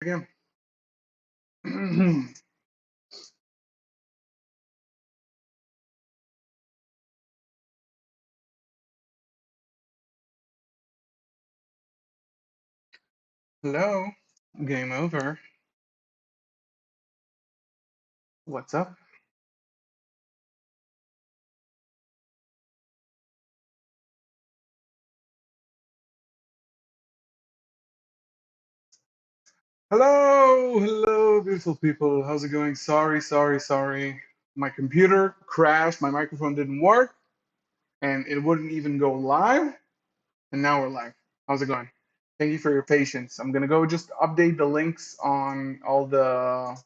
again. Hello. Game over. What's up? Hello, beautiful people. How's it going? Sorry. My computer crashed. My microphone didn't work, and it wouldn't even go live. And now we're live. How's it going? Thank you for your patience. I'm gonna go just update the links on all the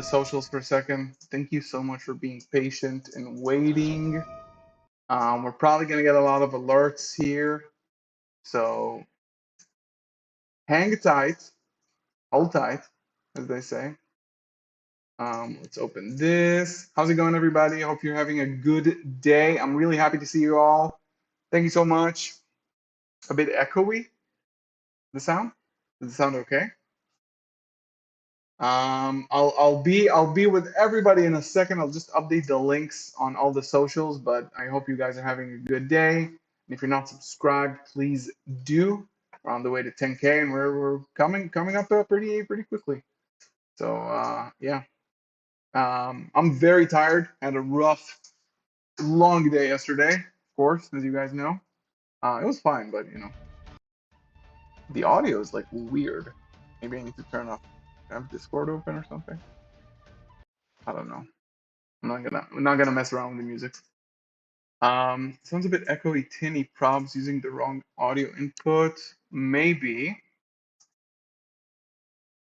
socials for a second. Thank you so much for being patient and waiting. We're probably gonna get a lot of alerts here, so hang tight, hold tight, as they say. Let's open this. How's it going, everybody? I hope you're having a good day. I'm really happy to see you all. Thank you so much. A bit echoey, the sound. Does it sound okay? I'll be with everybody in a second. I'll just update the links on all the socials, but I hope you guys are having a good day. And if you're not subscribed, please do. We're on the way to 10K, and we're coming up pretty quickly. So yeah, I'm very tired. Had a rough, long day yesterday, of course, as you guys know. It was fine, but the audio is like weird. Maybe I need to turn off. I have Discord open or something. I don't know. I'm not gonna mess around with the music. Sounds a bit echoey, tinny. Probs using the wrong audio input. Maybe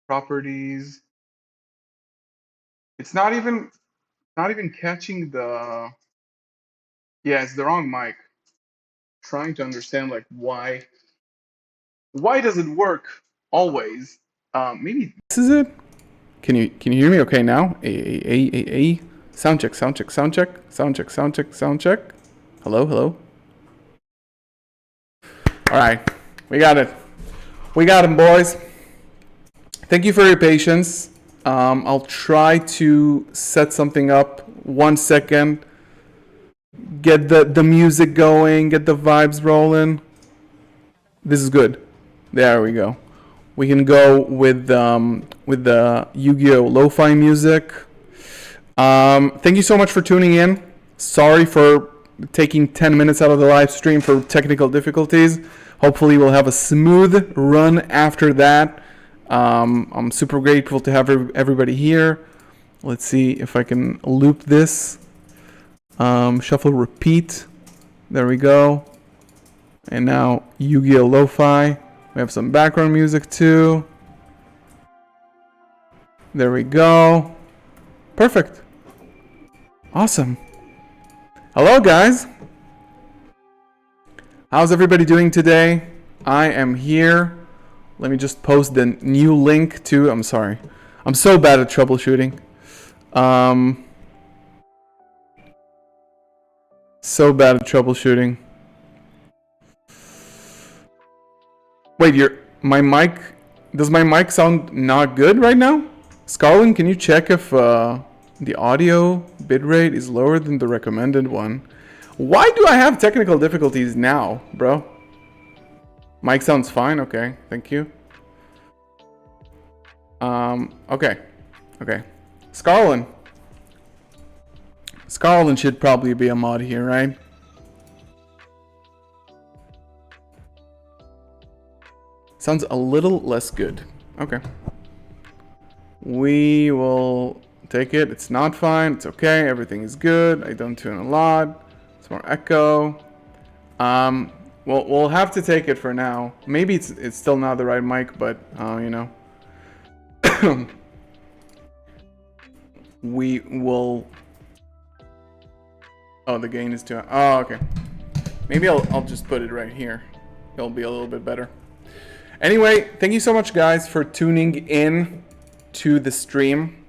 properties. It's not even catching the. Yeah, it's the wrong mic. Trying to understand like why does it work always? Maybe this is it. Can you hear me okay now? A. Sound check. Hello. All right, we got it. We got him, boys. Thank you for your patience. I'll try to set something up. 1 second. Get the music going. Get the vibes rolling. This is good. There we go. We can go with the Yu-Gi-Oh! Lo-fi music. Thank you so much for tuning in. Sorry for taking 10 minutes out of the live stream for technical difficulties. Hopefully we'll have a smooth run after that. I'm super grateful to have everybody here. Let's see if I can loop this. Shuffle repeat. There we go. And now Yu-Gi-Oh! Lo-fi. We have some background music too. There we go. Perfect. Awesome. Hello, guys. How's everybody doing today? I am here. Let me just post the new link to. I'm sorry. I'm so bad at troubleshooting. So bad at troubleshooting. Wait, my mic. Does my mic sound not good right now? Scarlin, can you check if the audio bitrate is lower than the recommended one? Why do I have technical difficulties now, bro? Mic sounds fine. Okay, thank you. Okay. Scarlin should probably be a mod here, right? Sounds a little less good. Okay. We will take it. It's not fine. It's okay. Everything is good. I don't tune a lot. It's more echo. We'll have to take it for now. Maybe it's still not the right mic, but we will. Oh, the gain is too. Oh, okay. Maybe I'll just put it right here. It'll be a little bit better. Anyway, thank you so much, guys, for tuning in to the stream.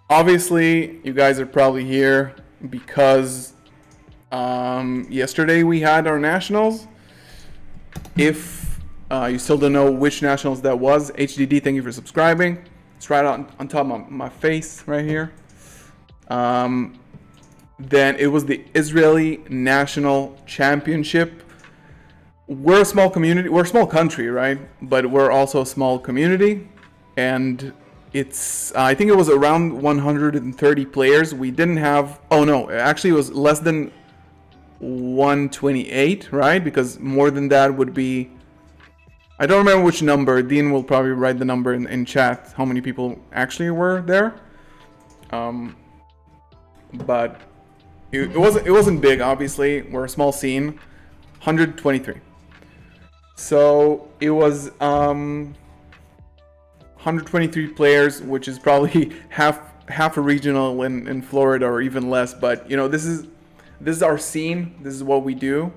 Obviously, you guys are probably here because yesterday we had our nationals. If You still don't know which nationals that was. HDD, thank you for subscribing. It's right on top of my face right here. Then it was the Israeli National Championship. We're a small community. We're a small country, right? But we're also a small community. And it's, I think it was around 130 players. We didn't have, oh no, actually it was less than 128, right? Because more than that would be, I don't remember which number. Dean will probably write the number in chat, how many people actually were there. But it wasn't big, obviously. We're a small scene. 123. So it was 123 players, which is probably half a regional in Florida or even less. But you know, this is our scene. This is what we do,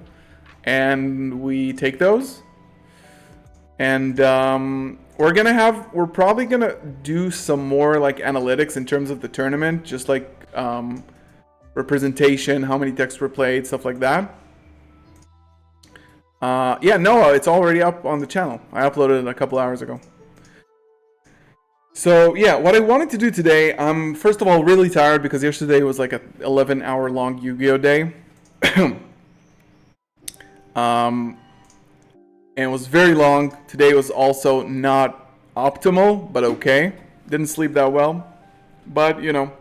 and we take those. And we're probably gonna do some more like analytics in terms of the tournament, just like representation, how many decks were played, stuff like that. Yeah, no, it's already up on the channel. I uploaded it a couple hours ago. So yeah, what I wanted to do today, I'm first of all really tired because yesterday was like a 11-hour long Yu-Gi-Oh day. And it was very long. Today was also not optimal, but okay. Didn't sleep that well, but you know,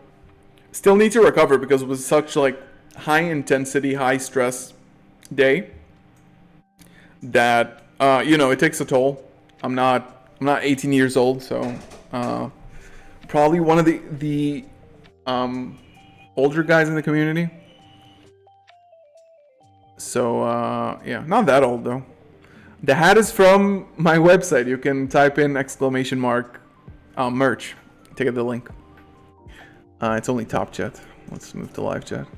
still need to recover because it was such like high intensity, high stress day that you know, it takes a toll. I'm not 18 years old, so probably one of the older guys in the community. So yeah, not that old though. The hat is from my website. You can type in ! Merch to get the link. It's only top chat. Let's move to live chat.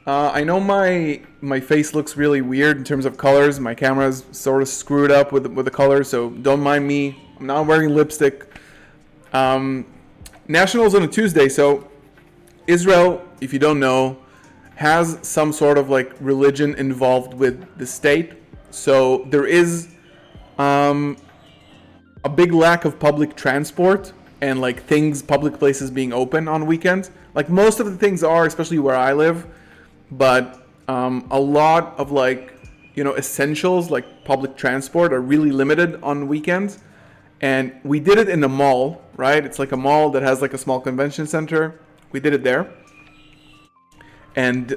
I know my face looks really weird in terms of colors. My camera's sort of screwed up with the colors, so don't mind me. I'm not wearing lipstick. Nationals on a Tuesday, so Israel, if you don't know, has some sort of like religion involved with the state. So there is a big lack of public transport and like public places being open on weekends. Like most of the things are, especially where I live, but a lot of like, you know, essentials like public transport are really limited on weekends. And we did it in the mall, right? It's like a mall that has like a small convention center. We did it there. And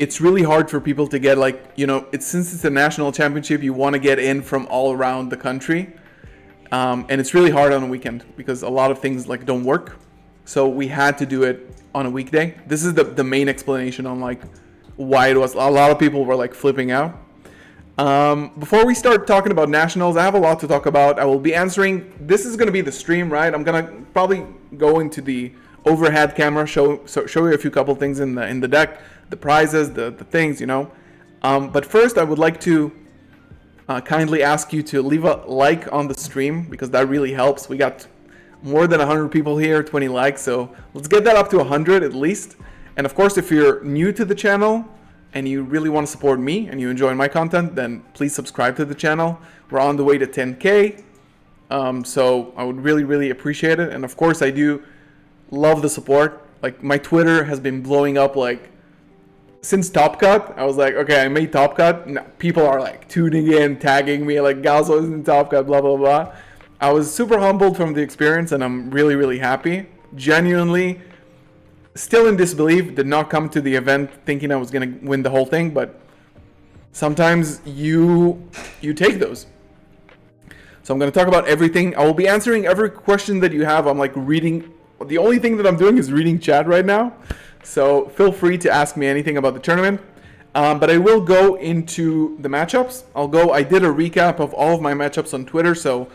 it's really hard for people to get like, you know, since it's a national championship, you want to get in from all around the country. And it's really hard on a weekend because a lot of things like don't work. So we had to do it on a weekday. This is the main explanation on like why it was. A lot of people were like flipping out. Before we start talking about nationals, I have a lot to talk about. I will be answering. This is going to be the stream, right? I'm going to probably go into the overhead camera, show you a few couple things in the deck, the prizes, the things, you know. But first, I would like to kindly ask you to leave a like on the stream because that really helps. We got more than 100 people here, 20 likes, so let's get that up to 100 at least. And of course, if you're new to the channel and you really want to support me and you enjoy my content, then please subscribe to the channel. We're on the way to 10K, so I would really appreciate it. And of course, I do love the support. Like my Twitter has been blowing up like since Top Cut. I was like, okay, I made Top Cut. Now, people are like tuning in, tagging me like Gazo is in Top Cut, blah blah blah. I was super humbled from the experience and I'm really happy. Genuinely, still in disbelief, did not come to the event thinking I was gonna win the whole thing, but sometimes you take those. So I'm gonna talk about everything. I will be answering every question that you have. I'm like reading. The only thing that I'm doing is reading chat right now. So feel free to ask me anything about the tournament. But I will go into the matchups. I did a recap of all of my matchups on Twitter. So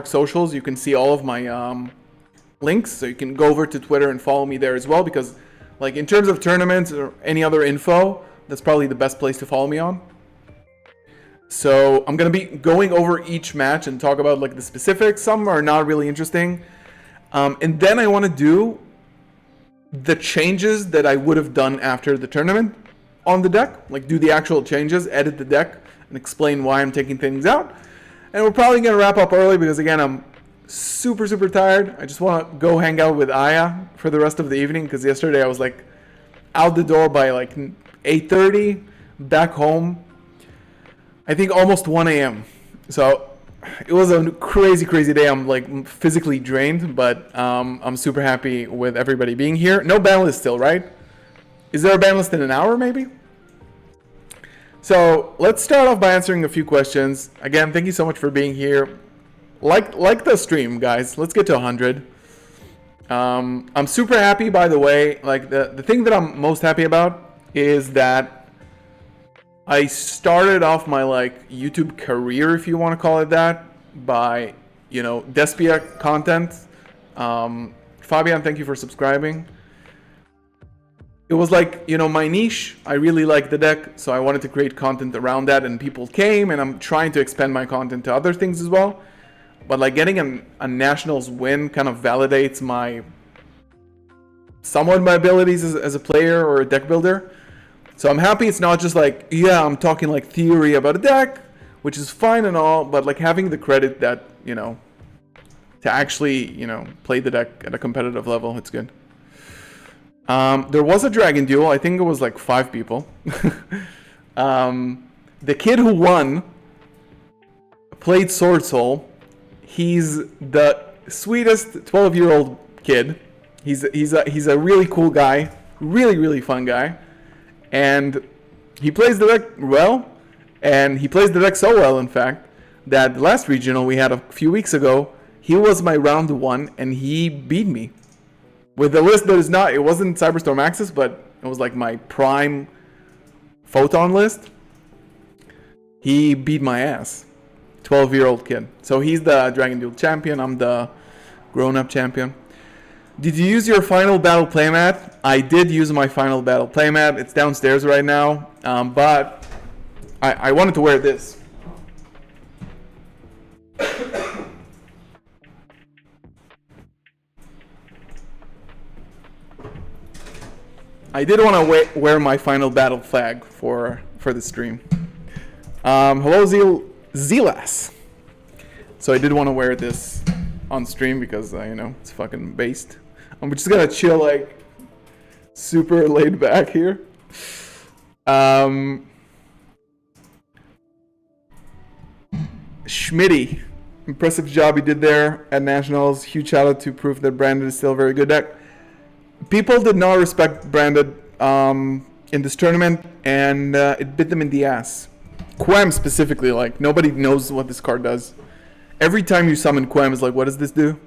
!socials, you can see all of my links. So you can go over to Twitter and follow me there as well. Because like in terms of tournaments or any other info, that's probably the best place to follow me on. So I'm going to be going over each match and talk about like the specifics. Some are not really interesting. And then I want to do the changes that I would have done after the tournament. on the deck, like do the actual changes, edit the deck, and explain why I'm taking things out. And we're probably going to wrap up early because, again, I'm super, super tired. I just want to go hang out with Aya for the rest of the evening because yesterday I was like out the door by like 8:30, back home, I think almost 1 a.m. So it was a crazy, crazy day. I'm like physically drained, but I'm super happy with everybody being here. No ban list still, right? Is there a ban list in an hour maybe? So let's start off by answering a few questions. Again, thank you so much for being here. Like the stream, guys. Let's get to 100. I'm super happy, by the way. Like the thing that I'm most happy about is that I started off my like YouTube career, if you want to call it that, by Despia content. Fabian, thank you for subscribing. It was like, my niche. I really like the deck, so I wanted to create content around that, and people came, and I'm trying to expand my content to other things as well. But like getting a Nationals win kind of validates somewhat my abilities as a player or a deck builder. So I'm happy it's not just like, yeah, I'm talking like theory about a deck, which is fine and all, but like having the credit that, to actually, play the deck at a competitive level, it's good. There was a Dragon Duel. I think it was like 5 people. The kid who won played Sword Soul. He's the sweetest 12-year-old kid. He's a really cool guy, really, really fun guy. And he plays the deck well, and he plays the deck so well, in fact, that the last regional we had a few weeks ago, he was my round 1, and he beat me. With the list that is not, it wasn't Cyberstorm Axis, but it was like my prime Photon list. He beat my ass. 12-year-old kid. So he's the Dragon Duel champion. I'm the grown-up champion. Did you use your final battle playmat? I did use my final battle playmat. It's downstairs right now. But I wanted to wear this. I did want to wear my final battle flag for the stream. Hello, Zelas. So I did want to wear this on stream because it's fucking based. I'm just gonna chill like super laid back here. Schmitty, impressive job you did there at Nationals. Huge shout out to proof that Branded is still a very good deck. People did not respect Branded in this tournament, and it bit them in the ass. Quem specifically, like, nobody knows what this card does. Every time you summon Quem, is like, what does this do?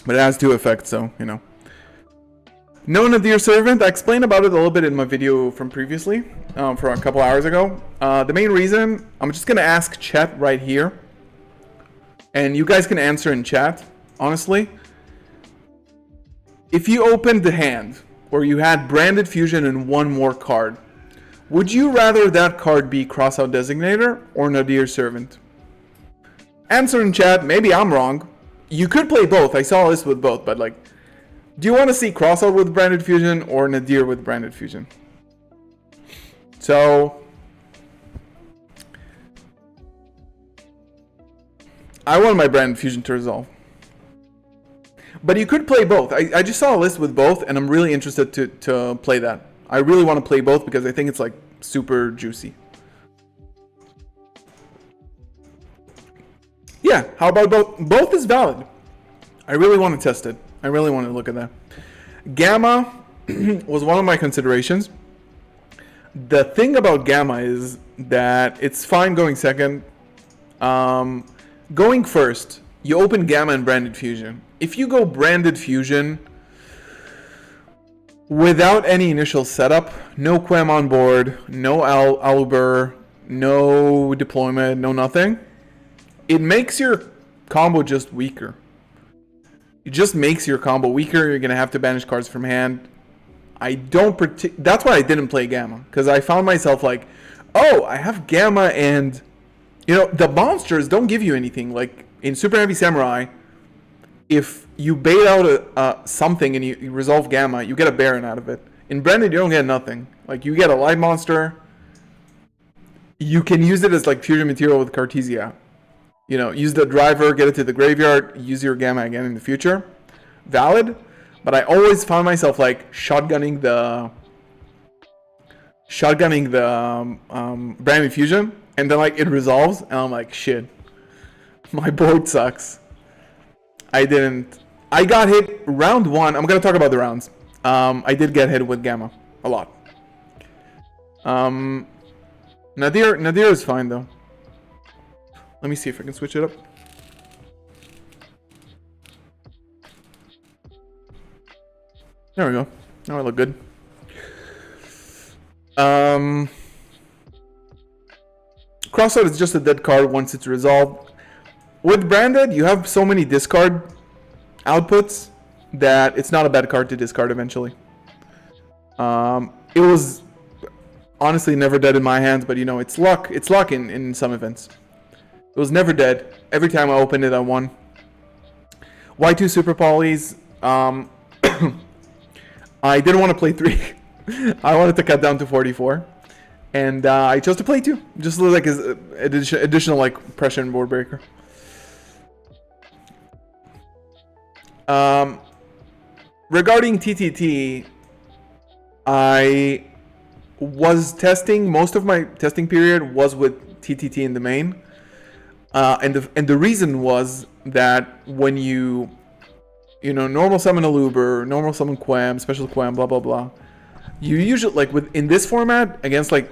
But it has 2 effects, so, No Nadir Servant, I explained about it a little bit in my video from previously, for a couple hours ago. The main reason, I'm just going to ask chat right here. And you guys can answer in chat, honestly. If you opened the hand, or you had Branded Fusion and 1 more card, would you rather that card be Crossout Designator or Nadir Servant? Answer in chat. Maybe I'm wrong. You could play both. I saw this with both, but like, do you want to see Crossout with Branded Fusion or Nadir with Branded Fusion? So, I want my Branded Fusion to resolve. But you could play both. I just saw a list with both, and I'm really interested to play that. I really want to play both because I think it's like super juicy. Yeah, how about both? Both is valid. I really want to test it. I really want to look at that. Gamma was one of my considerations. The thing about Gamma is that it's fine going second. Going first, you open Gamma and Branded Fusion. If you go Branded Fusion without any initial setup, no Quem on board, no Aluber, no deployment, no nothing, it makes your combo just weaker. It just makes your combo weaker. You're going to have to banish cards from hand. That's why I didn't play Gamma, because I found myself like, oh, I have Gamma, and the monsters don't give you anything. Like in Super Heavy Samurai, if you bait out something and you resolve Gamma, you get a Baron out of it. In Branded, you don't get nothing. Like you get a light monster, you can use it as like fusion material with Cartesia. You know, use the driver, get it to the graveyard, use your Gamma again in the future. Valid, but I always found myself like shotgunning the Brand Fusion, and then like it resolves, and I'm like, shit, my board sucks. I got hit round 1. I'm gonna talk about the rounds. I did get hit with Gamma a lot. Nadir is fine though. Let me see if I can switch it up. There we go. Now I look good. Crossout is just a dead card once it's resolved. With Branded, you have so many discard outputs that it's not a bad card to discard eventually. It was honestly never dead in my hands, but you know, it's luck. It's luck in some events. It was never dead. Every time I opened it, I won. Y2 Super Polys. I didn't want to play 3. I wanted to cut down to 44. And I chose to play 2. Just like as additional like pressure and board breaker. Regarding TTT, I was testing, most of my testing period was with TTT in the main. And the reason was that when you normal summon a Luber, normal summon Quem, special Quem, blah blah blah, you usually like in this format against like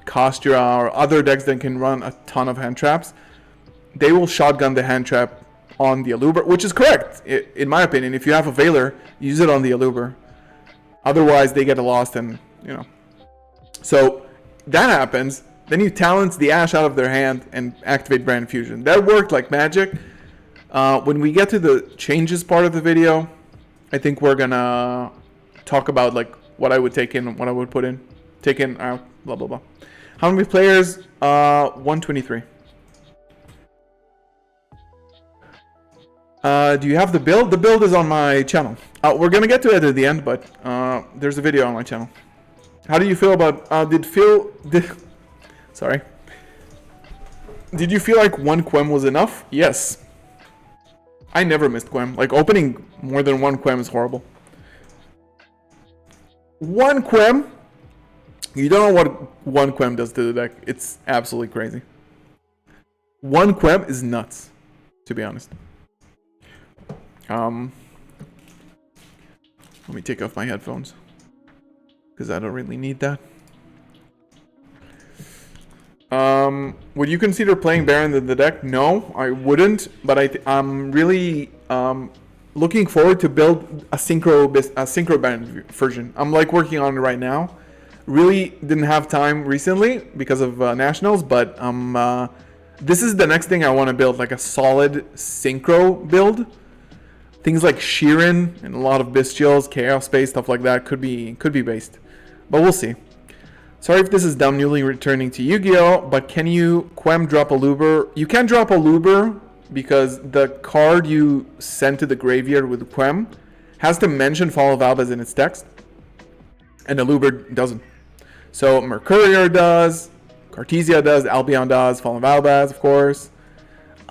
Kostra or other decks that can run a ton of hand traps, they will shotgun the hand trap on the Aluber, which is correct in my opinion. If you have a Veiler, use it on the Aluber. Otherwise, they get lost, and so that happens. Then you talent the Ash out of their hand and activate Brand Fusion. That worked like magic. When we get to the changes part of the video, I think we're gonna talk about like what I would take in, what I would put in, take in, out, blah blah blah. How many players? 123. Do you have the build? The build is on my channel. We're gonna get to it at the end, but there's a video on my channel. How do you feel about? Sorry. Did you feel like one Quem was enough? Yes. I never missed Quem. Like, opening more than one Quem is horrible. One Quem? You don't know what one Quem does to the deck. It's absolutely crazy. One Quem is nuts, to be honest. Let me take off my headphones, because I don't really need that. Would you consider playing Baron in the deck? No, I wouldn't, but I'm really looking forward to build a synchro Baron version. I'm like working on it right now. Really didn't have time recently because of nationals, but this is the next thing I want to build, like a solid synchro build. Things like Sheeran and a lot of Bestials, Chaos Space, stuff like that could be based, but we'll see. Sorry if this is dumb, newly returning to Yu-Gi-Oh, but can you Quem drop a Luber? You can drop a Luber because the card you send to the graveyard with Quem has to mention Fall of Albaz in its text, and the Luber doesn't. So Mercurier does, Cartesia does, Albion does, Fall of Albaz, of course,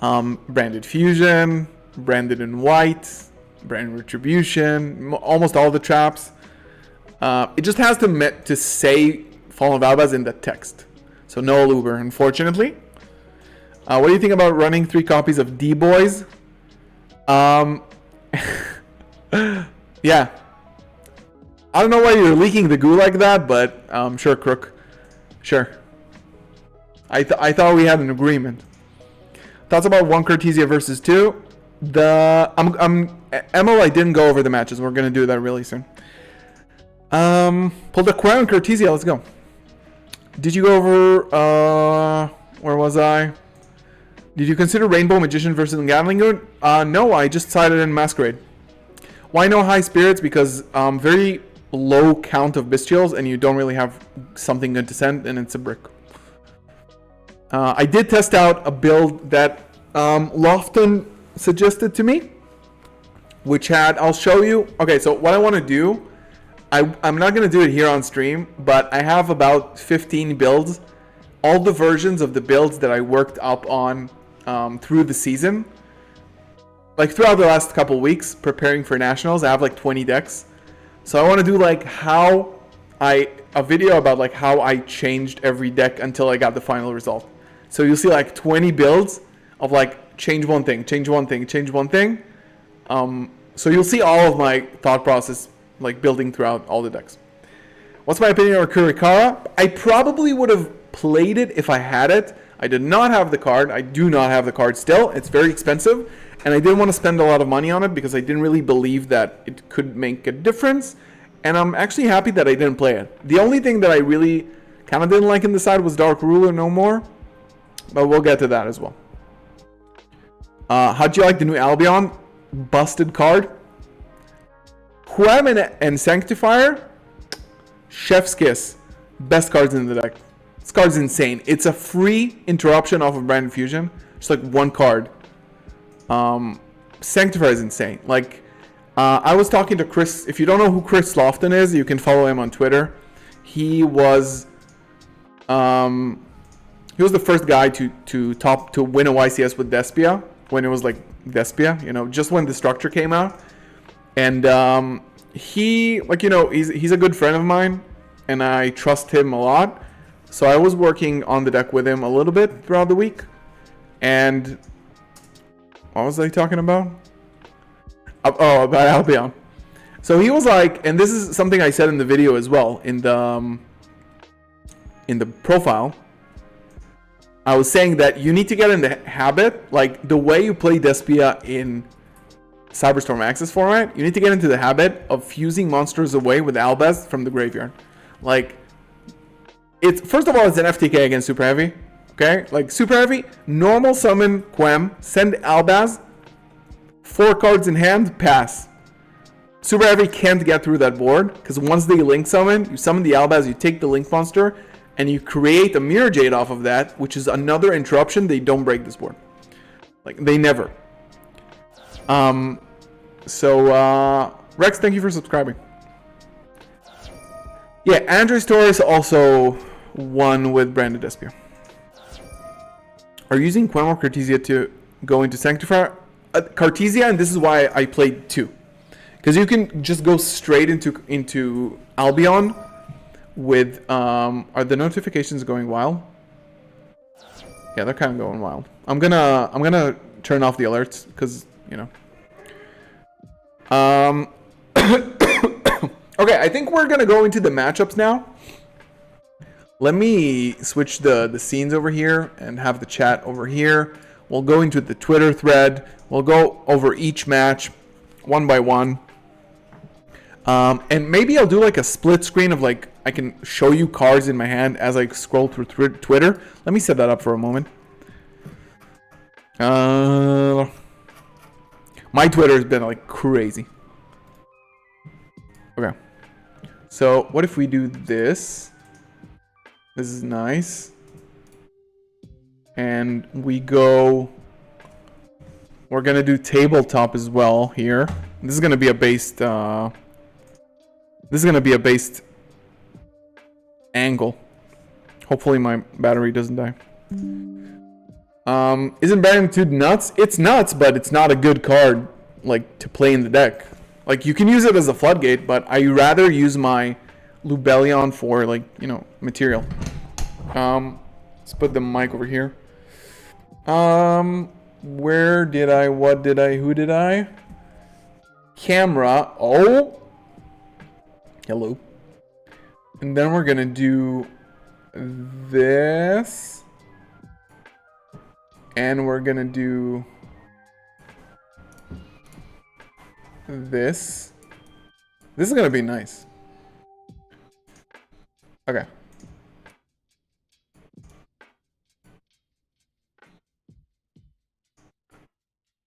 Branded Fusion, Branded in White, Brand Retribution, almost all the traps. It just has to say Fall of Albaz in the text. So no Luber, unfortunately. What do you think about running 3 copies of D-Boys? Yeah. I don't know why you're leaking the goo like that, but sure, Crook. Sure. I thought we had an agreement. Thoughts about 1 Cartesia versus 2? ML, I didn't go over the matches. We're gonna do that really soon. Pull the Quem and Cartesia. Let's go. Did you go over? Where was I? Did you consider Rainbow Magician versus Gatling Gun? No, I just decided in Masquerade. Why no High Spirits? Because very low count of Bestials, and you don't really have something good to send, and it's a brick. I did test out a build that Lofton suggested to me, which had, I'll show you. Okay, so what I want to do, I'm not going to do it here on stream, but I have about 15 builds. All the versions of the builds that I worked up on through the season. Like throughout the last couple weeks preparing for nationals, I have like 20 decks. So I want to do like a video about like how I changed every deck until I got the final result. So you'll see like 20 builds of like change one thing, change one thing, change one thing. So you'll see all of my thought process like building throughout all the decks. What's my opinion on Kurikara? I probably would have played it if I had it. I did not have the card. I do not have the card still. It's very expensive. And I didn't want to spend a lot of money on it because I didn't really believe that it could make a difference. And I'm actually happy that I didn't play it. The only thing that I really kind of didn't like in the side was Dark Ruler no more. But we'll get to that as well. How'd you like the new Albion? Busted card. Quem and Sanctifier. Chef's Kiss. Best cards in the deck. This card's insane. It's a free interruption off of Branded Fusion. Just like one card. Sanctifier is insane. Like, I was talking to Chris. If you don't know who Chris Lofton is, you can follow him on Twitter. He was the first guy to win a YCS with Despia when it was like Despia, you know, just when the structure came out. And he, like, you know, he's a good friend of mine, and I trust him a lot. So I was working on the deck with him a little bit throughout the week, and what was I talking about? Oh, about Albion. So he was like, and this is something I said in the video as well, in the profile. I was saying that you need to get in the habit, like the way you play Despia in Cyberstorm Access format, you need to get into the habit of fusing monsters away with Albaz from the graveyard. Like, it's, first of all, it's an FTK against Super Heavy. Okay, like Super Heavy, normal summon Quem, send Albaz, 4 cards in hand, pass. Super Heavy can't get through that board, because once they link summon, you summon the Albaz, you take the link monster, and you create a Mirror Jade off of that, which is another interruption. They don't break this board. Like, they never. Rex, thank you for subscribing. Yeah, Andres Torres also won with Branded Despia. Are you using Quem or Cartesia to go into Sanctifier? Cartesia, and this is why I played 2. Because you can just go straight into Albion with... are the notifications going wild? Yeah, they're kind of going wild. I'm gonna turn off the alerts, because, you know. Okay, I think we're gonna go into the matchups now. Let me switch the scenes over here and have the chat over here. We'll go into the Twitter thread. We'll go over each match one by one. And maybe I'll do like a split screen of like, I can show you cards in my hand as I scroll through Twitter. Let me set that up for a moment. My Twitter has been like crazy. Okay. So what if we do this? This is nice. And we go... We're going to do tabletop as well here. This is going to be a based... this is going to be a based angle. Hopefully my battery doesn't die. Isn't Magnitude nuts? It's nuts, but it's not a good card, like, to play in the deck. Like, you can use it as a floodgate, but I rather use my Lubellion for, like, you know, material. Let's put the mic over here. Where did I, what did I, who did I? Camera, oh! Hello. And then we're gonna do this. And we're gonna do this. This is gonna be nice. Okay.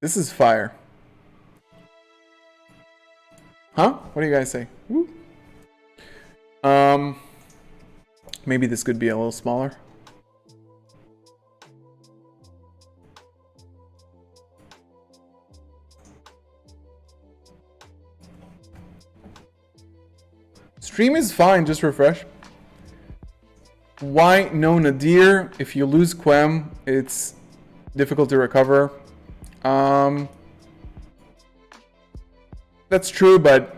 This is fire. Huh? What do you guys say? Woo. Maybe this could be a little smaller. Stream is fine, just refresh. Why no Nadir? If you lose Quem, it's difficult to recover. That's true, but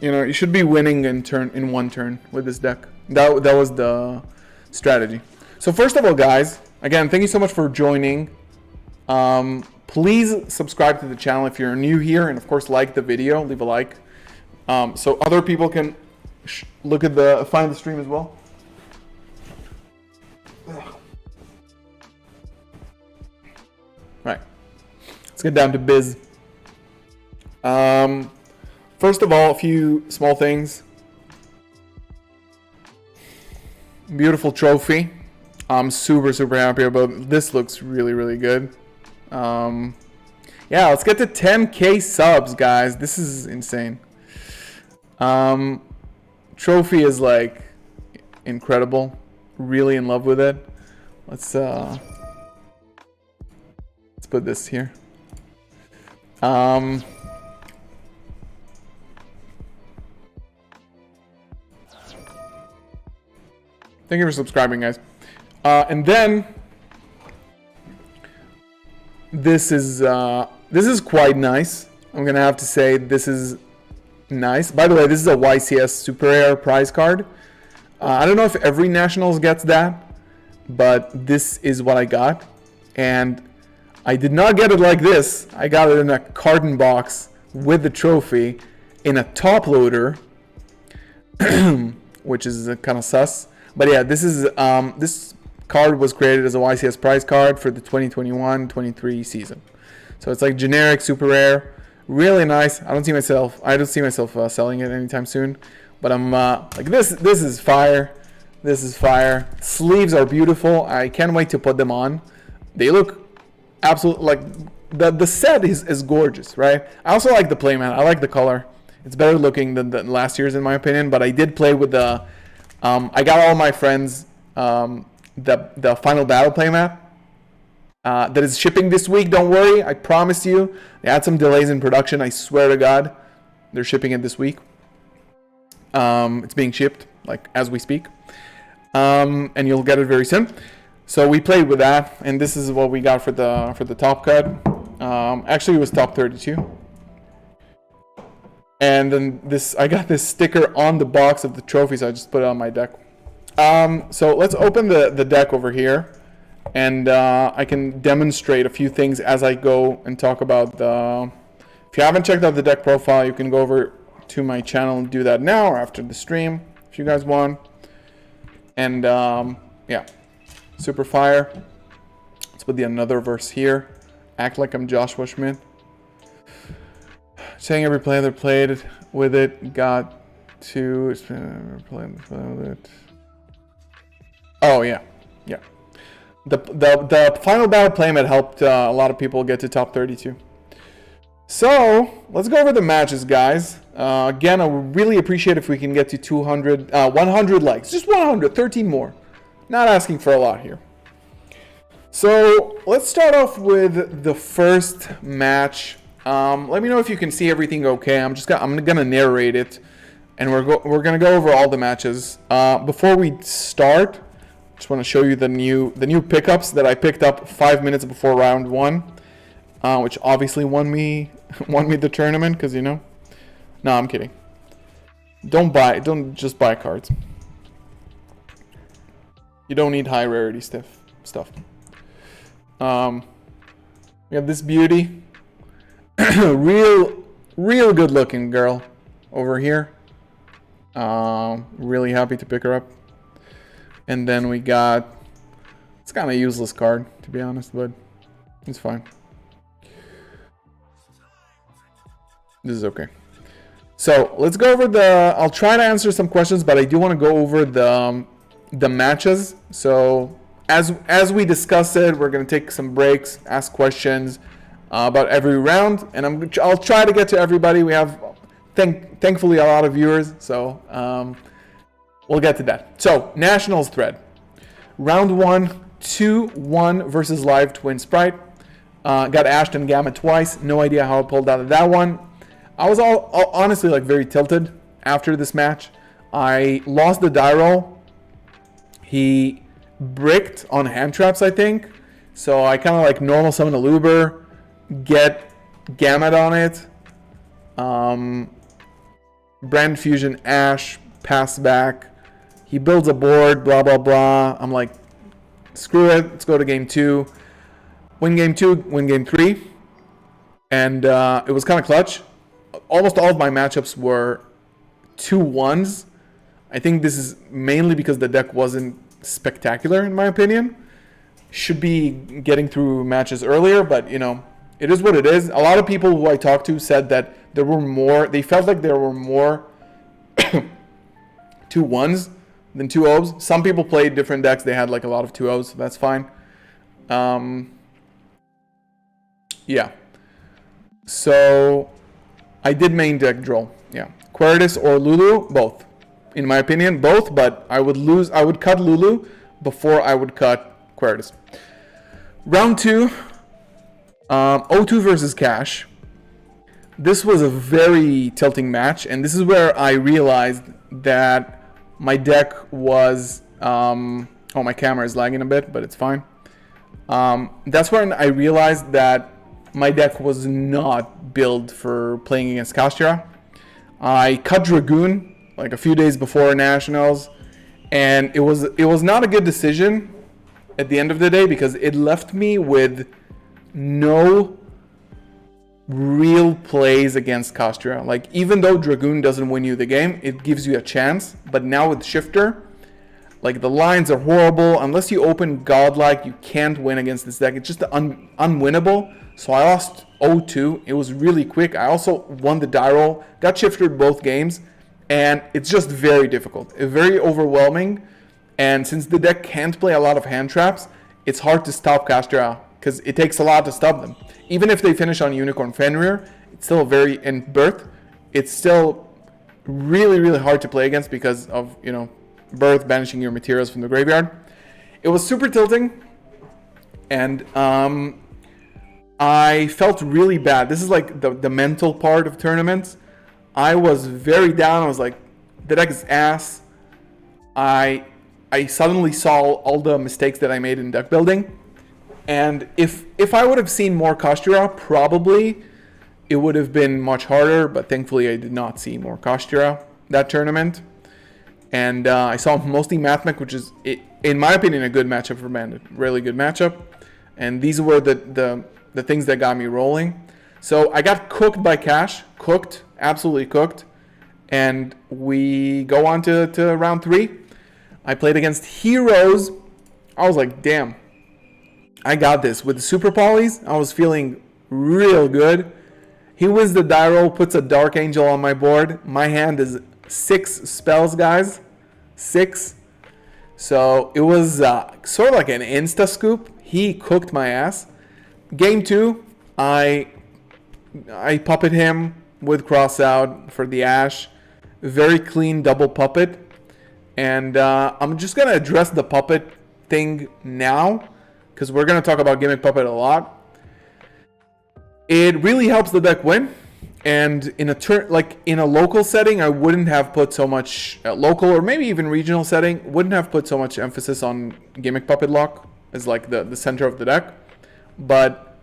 you know, you should be winning in one turn with this deck. That was the strategy. So first of all, guys, again, thank you so much for joining. Please subscribe to the channel if you're new here, and of course like the video, leave a like, so other people can find the stream as well. Right, let's get down to biz. First of all, a few small things. Beautiful trophy. I'm super happy about it. This. Looks really good. Yeah, let's get to 10k subs, guys. This is insane. Trophy is like incredible. Really in love with it. Let's put this here. Thank you for subscribing, guys. And then this is quite nice. I'm gonna have to say this is nice. By the way, this is a YCS Super Rare prize card. I don't know if every Nationals gets that, but this is what I got, and I did not get it like this. I got it in a carton box with the trophy in a top loader, which is kind of sus. But yeah, this is this card was created as a YCS prize card for the 2021-23 season. So it's like generic, super rare, really nice. I don't see myself selling it anytime soon. But I'm like this is fire. This is fire. Sleeves are beautiful. I can't wait to put them on. They look absolutely like the set is gorgeous, right? I also like the playmat. I like the color. It's better looking than last year's in my opinion. But I did play with the I got all my friends the final battle playmat that is shipping this week. Don't worry, I promise you. They had some delays in production. I swear to God, they're shipping it this week. It's being shipped like as we speak, and you'll get it very soon. So we played with that, and this is what we got for the top cut. Actually, it was top 32. And then I got this sticker on the box of the trophy, so I just put it on my deck. So let's open the deck over here, and I can demonstrate a few things as I go and talk about the. If you haven't checked out the deck profile, you can go over to my channel and do that now or after the stream if you guys want. And yeah, super fire. Let's put another verse here. Act like I'm Joshua Schmidt. Saying every player that played with it got to play with it. Oh yeah. The final battle playmat helped a lot of people get to top 32. So let's go over the matches, guys. Again, I would really appreciate if we can get to 100 likes. Just 100, 13 more. Not asking for a lot here. So let's start off with the first match. Let me know if you can see everything okay. I'm gonna narrate it, and we're gonna go over all the matches. Before we start, just want to show you the new pickups that I picked up 5 minutes before round 1, which obviously won me the tournament, because you know. No, I'm kidding. Don't just buy cards. You don't need high rarity stuff. We have this beauty. real good looking girl over here. Really happy to pick her up. And then we got, it's kind of a useless card to be honest, but it's fine. This is okay. So let's go over I'll try to answer some questions, but I do want to go over the matches. So as we discuss it, we're going to take some breaks, ask questions about every round, and I'll try to get to everybody. We have thankfully a lot of viewers, so we'll get to that. So Nationals thread, round 1, 2-1 versus live twin sprite. Got Ashed and Gamma twice. No idea how I pulled out of that one. I was honestly like very tilted after this match. I lost the die roll. He bricked on hand traps, I think. So I kind of like normal summon a Luber, get Gamut on it. Brand Fusion Ash, pass back. He builds a board, blah, blah, blah. I'm like, screw it, let's go to game 2. Win game 2, win game 3. And it was kind of clutch. Almost all of my matchups were 2-1s. I think this is mainly because the deck wasn't spectacular, in my opinion. Should be getting through matches earlier, but, you know, it is what it is. A lot of people who I talked to said that there were more, they felt like there were more 2-1s than 2-0s. Some people played different decks. They had like a lot of 2-0s, so that's fine. Yeah. So I did main deck draw. Yeah. Queritus or Lulu, both. In my opinion, both, but I would cut Lulu before I would cut Queritus. Round 2, O2 versus Cash. This was a very tilting match, and this is where I realized that my deck was... oh, my camera is lagging a bit, but it's fine. That's when I realized that my deck was not built for playing against Kashtira. I cut Dragoon like a few days before Nationals, and it was not a good decision at the end of the day because it left me with no real plays against Kashtira. Like, even though Dragoon doesn't win you the game, it gives you a chance. But now with Shifter, like, the lines are horrible. Unless you open Godlike, you can't win against this deck. It's just unwinnable. So I lost 0-2. It was really quick. I also won the die roll, got shifted both games, and it's just very difficult. It's very overwhelming. And since the deck can't play a lot of hand traps, it's hard to stop Kashtira because it takes a lot to stop them. Even if they finish on Unicorn Fenrir, it's still in Birth, it's still really, really hard to play against because of, you know, Birth banishing your materials from the graveyard. It was super tilting, and I felt really bad. This is like the mental part of tournaments. I was very down. I was like, the deck is ass. I suddenly saw all the mistakes that I made in deck building. And if I would have seen more Kashtira, probably it would have been much harder. But thankfully, I did not see more Kashtira that tournament. And I saw mostly Mathmech, which is, in my opinion, a good matchup for Bandit. Really good matchup. And these were the things that got me rolling. So I got cooked by Cash. Cooked. Absolutely cooked. And we go on to round 3. I played against Heroes. I was like, damn. I got this. With the Super Polys, I was feeling real good. He wins the die roll, puts a Dark Angel on my board. My hand is 6 spells, guys. 6. So it was sort of like an insta scoop. He cooked my ass. Game 2, I puppet him with cross out for the Ash. Very clean double puppet. And I'm just going to address the puppet thing now, because we're going to talk about Gimmick Puppet a lot. It really helps the deck win. And in a local setting, I wouldn't have put so much, local or maybe even regional setting, wouldn't have put so much emphasis on Gimmick Puppet lock as like the center of the deck. But,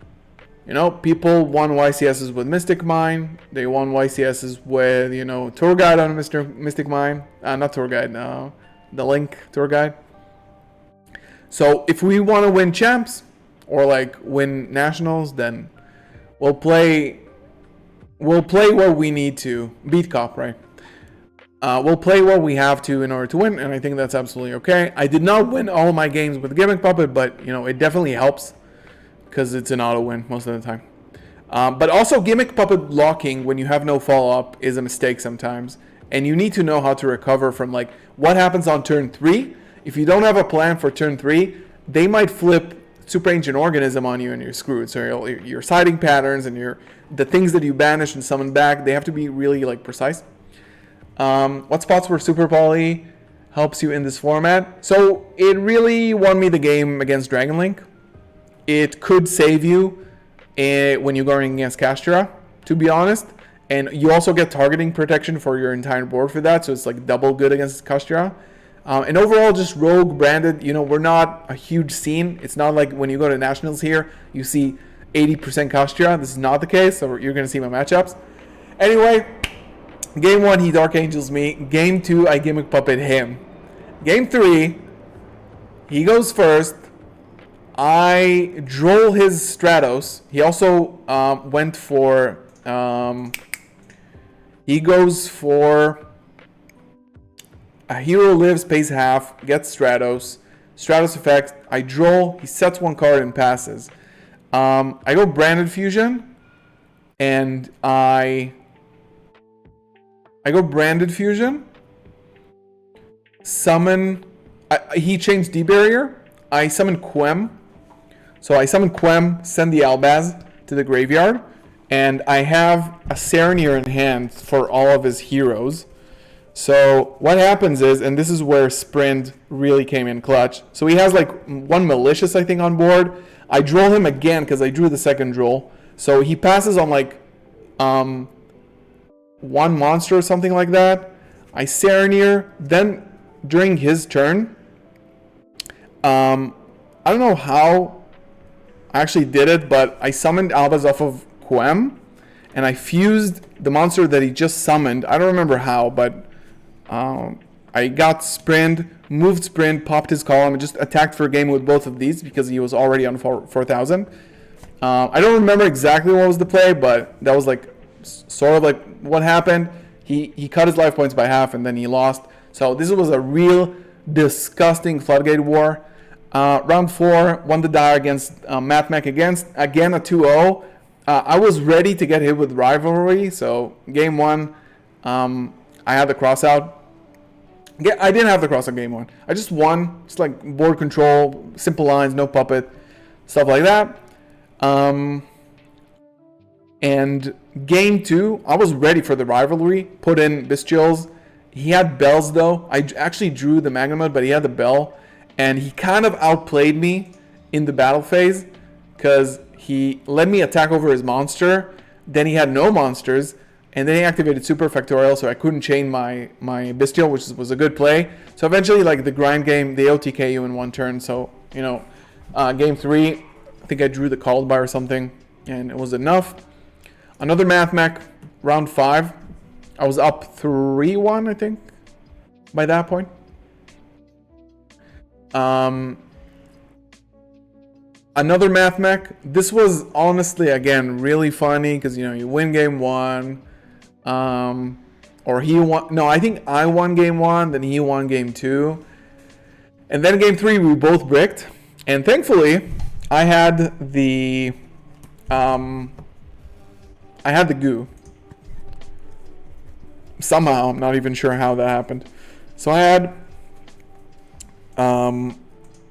you know, people won YCSs with Mystic Mine. They won YCSs with, you know, Tour Guide on Mystic Mine. Not Tour Guide, no. The Link Tour Guide. So if we want to win champs or like win nationals, then we'll play what we need to. Beat Cop, right? We'll play what we have to in order to win, and I think that's absolutely okay. I did not win all my games with Gimmick Puppet, but, you know, it definitely helps because it's an auto win most of the time. But also Gimmick Puppet locking when you have no follow-up is a mistake sometimes, and you need to know how to recover from, like, what happens on turn 3. If you don't have a plan for turn 3, they might flip Super Ancient Organism on you and you're screwed. So your siding patterns and the things that you banish and summon back, they have to be really, like, precise. What spots were Super Poly helps you in this format? So it really won me the game against Dragon Link. It could save you when you're going against Kashtira, to be honest. And you also get targeting protection for your entire board for that, so it's like double good against Kastria. And overall, just rogue branded, we're not a huge scene. It's not like when you go to Nationals here, you see 80% Kastria. This is not the case, so you're going to see my matchups. Anyway, game 1, he Dark Angels me. Game 2, I Gimmick Puppet him. Game 3, he goes first. I droll his Stratos. He also went for... he goes for... A hero lives, pays half, gets Stratos. Stratos effect, I droll, he sets 1 card and passes. I go Branded Fusion, and I go Branded Fusion, summon, he changed D-Barrier, I summon Quem. So I summon Quem, send the Albaz to the graveyard, and I have a Serenir in hand for all of his heroes. So what happens is, and this is where Sprint really came in clutch. So he has like 1 Malicious, I think, on board. I droll him again because I drew the second droll. So he passes on like 1 monster or something like that. I Serenir. Then during his turn, I don't know how I actually did it, but I summoned Albaz off of Quem, and I fused the monster that he just summoned. I don't remember how, but I got Sprint, moved Sprint, popped his column, and just attacked for a game with both of these because he was already on 4,000. I don't remember exactly what was the play, but that was like sort of like what happened. He cut his life points by half, and then he lost. So this was a real disgusting Floodgate war. Round 4, won the die against Mathmech again a 2-0. I was ready to get hit with Rivalry, so game 1, I had the cross out. I didn't have the cross out game 1. I just won, just like board control, simple lines, no puppet, stuff like that. And game 2, I was ready for the Rivalry, put in Bestials. He had bells though. I actually drew the Magna Mud, but he had the bell. And he kind of outplayed me in the battle phase because he let me attack over his monster. Then he had no monsters. And then he activated Super Factorial, so I couldn't chain my Bestial, which was a good play. So eventually, like the grind game, they OTK you in 1 turn. So, game 3, I think I drew the Called By or something, and it was enough. Another Mathmech, round 5. I was up 3-1, I think, by that point. Another Mathmech. This was honestly, again, really funny because, you win game 1. Or he won. No, I think I won game 1, then he won game 2. And then game 3, we both bricked. And thankfully, I had the goo. Somehow, I'm not even sure how that happened. So I had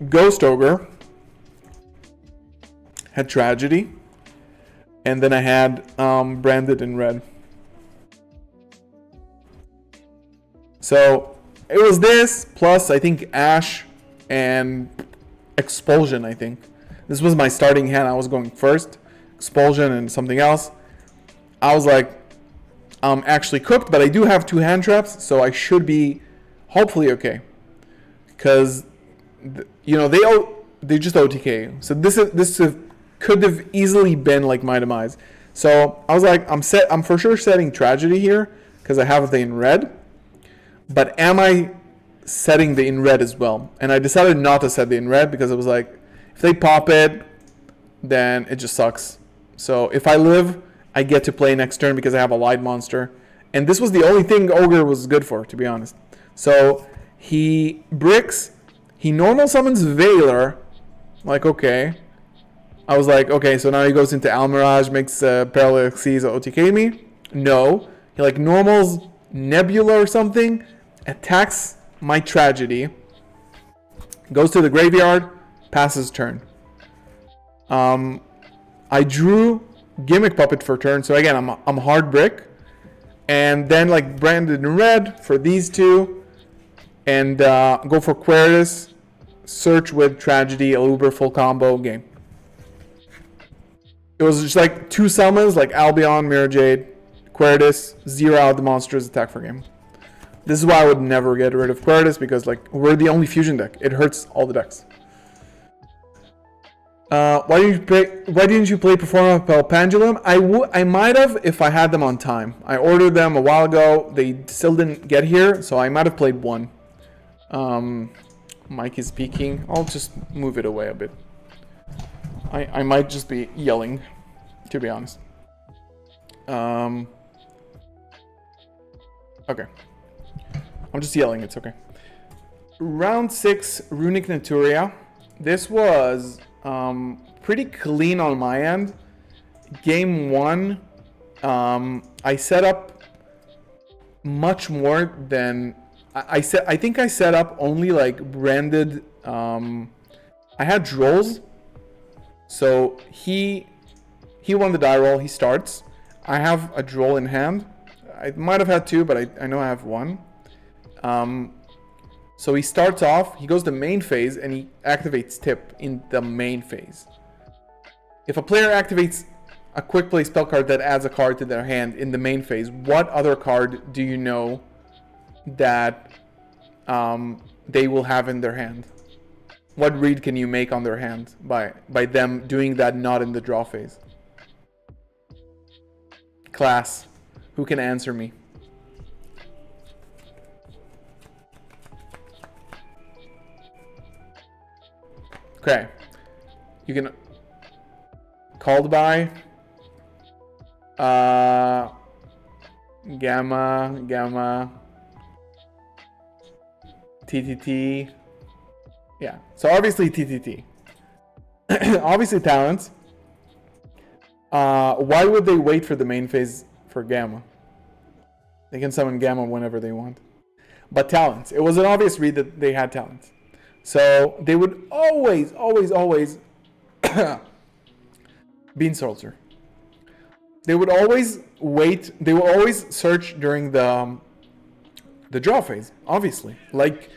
Ghost Ogre, had Tragedy, and then I had Branded in red. So it was this, plus I think Ash and Expulsion, I think. This was my starting hand. I was going first. Expulsion and something else. I was like, I'm actually cooked, but I do have 2 hand traps, so I should be hopefully okay. Because, they just OTK. So this could have easily been like my demise. So I was like, I'm for sure setting Tragedy here, because I have the in red. But am I setting the in red as well? And I decided not to set the in red because it was like, if they pop it, then it just sucks. So if I live, I get to play next turn because I have a light monster. And this was the only thing Ogre was good for, to be honest. So he bricks, he normal summons Veiler. Like, okay. I was like, okay, so now he goes into Almirage, makes Parallel Seas OTK me. No. He like normals Nebula or something, attacks my Tragedy, goes to the graveyard, passes turn. I drew Gimmick Puppet for turn, so again, I'm hard brick. And then like Branded in red for these 2. And go for Quertus, search with Tragedy, Aluber, full combo, game. It was just like 2 summons, like Albion, Mirror Jade, Quertus, zero out the monsters, attack for game. This is why I would never get rid of Quertus, because like we're the only fusion deck. It hurts all the decks. Why didn't you play Performapel Pendulum? I might have if I had them on time. I ordered them a while ago. They still didn't get here, so I might have played one. Mike is speaking. I'll just move it away a bit. I might just be yelling, to be honest. Okay. I'm just yelling, it's okay. Round 6, Runic Naturia. This was pretty clean on my end. Game 1, I set up much more than... I think I set up only like branded... I had Drolls. So he won the die roll, he starts. I have a Droll in hand. I might have had 2, but I know I have 1. So he starts off, he goes to main phase, and he activates Tip in the main phase. If a player activates a quick play spell card that adds a card to their hand in the main phase, what other card do you know that they will have in their hand? What read can you make on their hand by them doing that not in the draw phase? Class, who can answer me? Okay, you can called by gamma TTT. Yeah, so obviously TTT. Obviously talents. Why would they wait for the main phase for gamma? They can summon gamma whenever they want. But talents. It was an obvious read that they had talents. So they would always Bean Salter. They would always wait. They will always search during the draw phase, obviously. Like,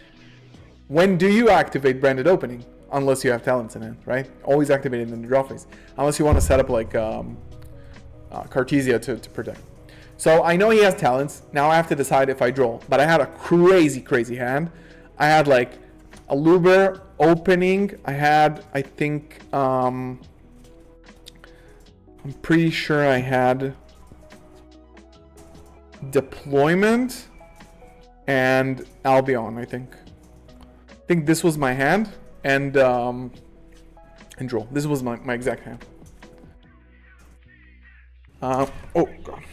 when do you activate Branded Opening? Unless you have talents in hand, right? Always activate it in the draw phase. Unless you want to set up like Cartesia to protect. So I know he has talents. Now I have to decide if I draw. But I had a crazy hand. I had like a Luber opening. I had, I think, I'm pretty sure I had Deployment and Albion, I think. I think this was my hand, and draw. This was my exact hand. Oh god.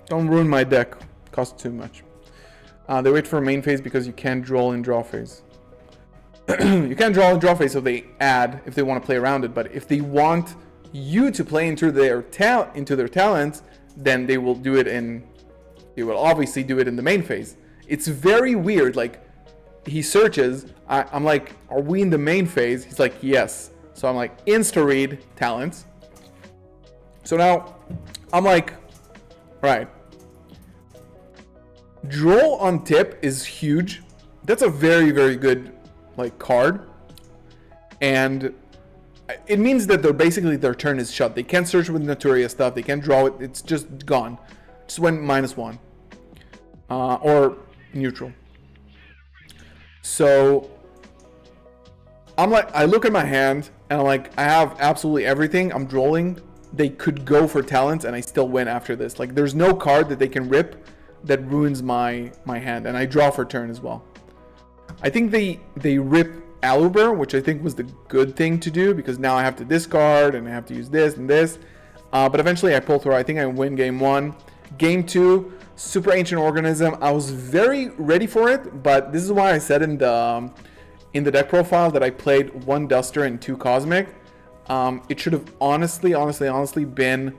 Don't ruin my deck. Costs too much. They wait for main phase because you can't draw in draw phase. You can't draw in draw phase, so they add if they want to play around it. But if they want you to play into their talents, then they will do it in. They will obviously do it in the main phase. It's very weird. Like, he searches. I'm like, are we in the main phase? He's like, yes. So I'm like, insta read talents. So now I'm like, right. Draw on Tip is huge. That's a very good like card, and it means that their turn is shut. They can't search with Naturia stuff. They can't draw it. It's just gone. Just went -1 or neutral. So I'm like, I look at my hand and I'm like, I have absolutely everything. I'm drawing. They could go for talents and I still win after this. Like, there's no card that they can rip that ruins my hand, and I draw for turn as well. I think they rip Aluber, which I think was the good thing to do, because now I have to discard and I have to use this and this. But eventually I pull through. I think I win game 1. Game 2, Super Ancient Organism. I was very ready for it, but this is why I said in the deck profile that I played 1 Duster and 2 Cosmic. It should have honestly been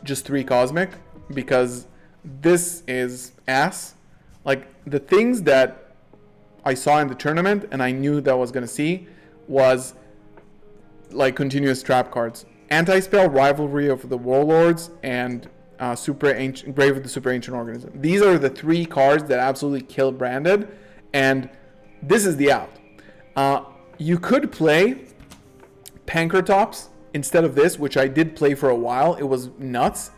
just 3 Cosmic, because this is ass. Like, the things that I saw in the tournament and I knew that I was going to see was like continuous trap cards. Anti-Spell, Rivalry of the Warlords, and Super Ancient, Grave of the Super Ancient Organism. These are the 3 cards that absolutely kill Branded, and this is the out. You could play Pankratops instead of this, which I did play for a while. It was nuts.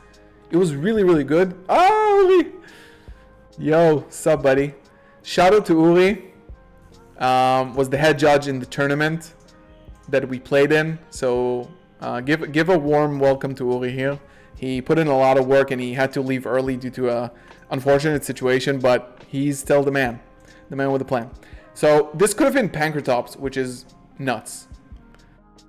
It was really, really good. Oh, Uri! Yo, sup, buddy? Shout out to Uri. Was the head judge in the tournament that we played in. So give a warm welcome to Uri here. He put in a lot of work and he had to leave early due to a unfortunate situation, but he's still the man with a plan. So this could have been Pankratops, which is nuts.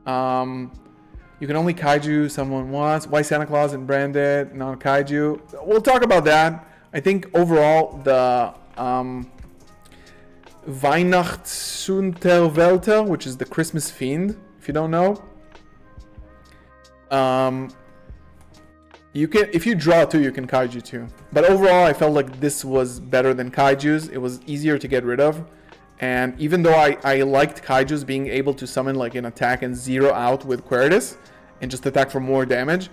You can only kaiju someone wants. Why Santa Claus and branded, not kaiju? We'll talk about that. I think overall the Weihnachtsunterwälter, which is the Christmas fiend, if you don't know. You can, if you draw 2, you can kaiju 2. But overall, I felt like this was better than kaijus. It was easier to get rid of. And even though I liked kaijus being able to summon like an attack and 0 out with Queritus and just attack for more damage,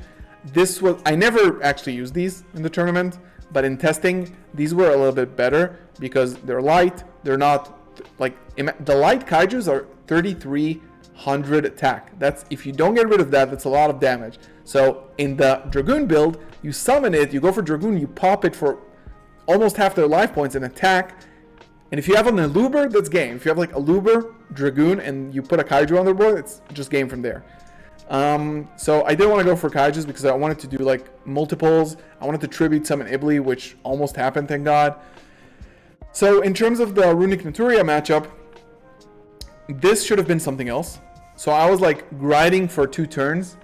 this was, I never actually used these in the tournament, but in testing, these were a little bit better because they're light. They're not like, the light kaijus are 3,300 attack. That's, if you don't get rid of that, that's a lot of damage. So in the Dragoon build, you summon it, you go for Dragoon, you pop it for almost half their life points and attack. And if you have an Aluber, that's game. If you have like Aluber, Dragoon, and you put a Kaiju on their board, it's just game from there. So I didn't want to go for Kaijus because I wanted to do like multiples. I wanted to tribute summon Ibli, which almost happened, thank God. So in terms of the Runic Naturia matchup, this should have been something else. So I was like grinding for 2 turns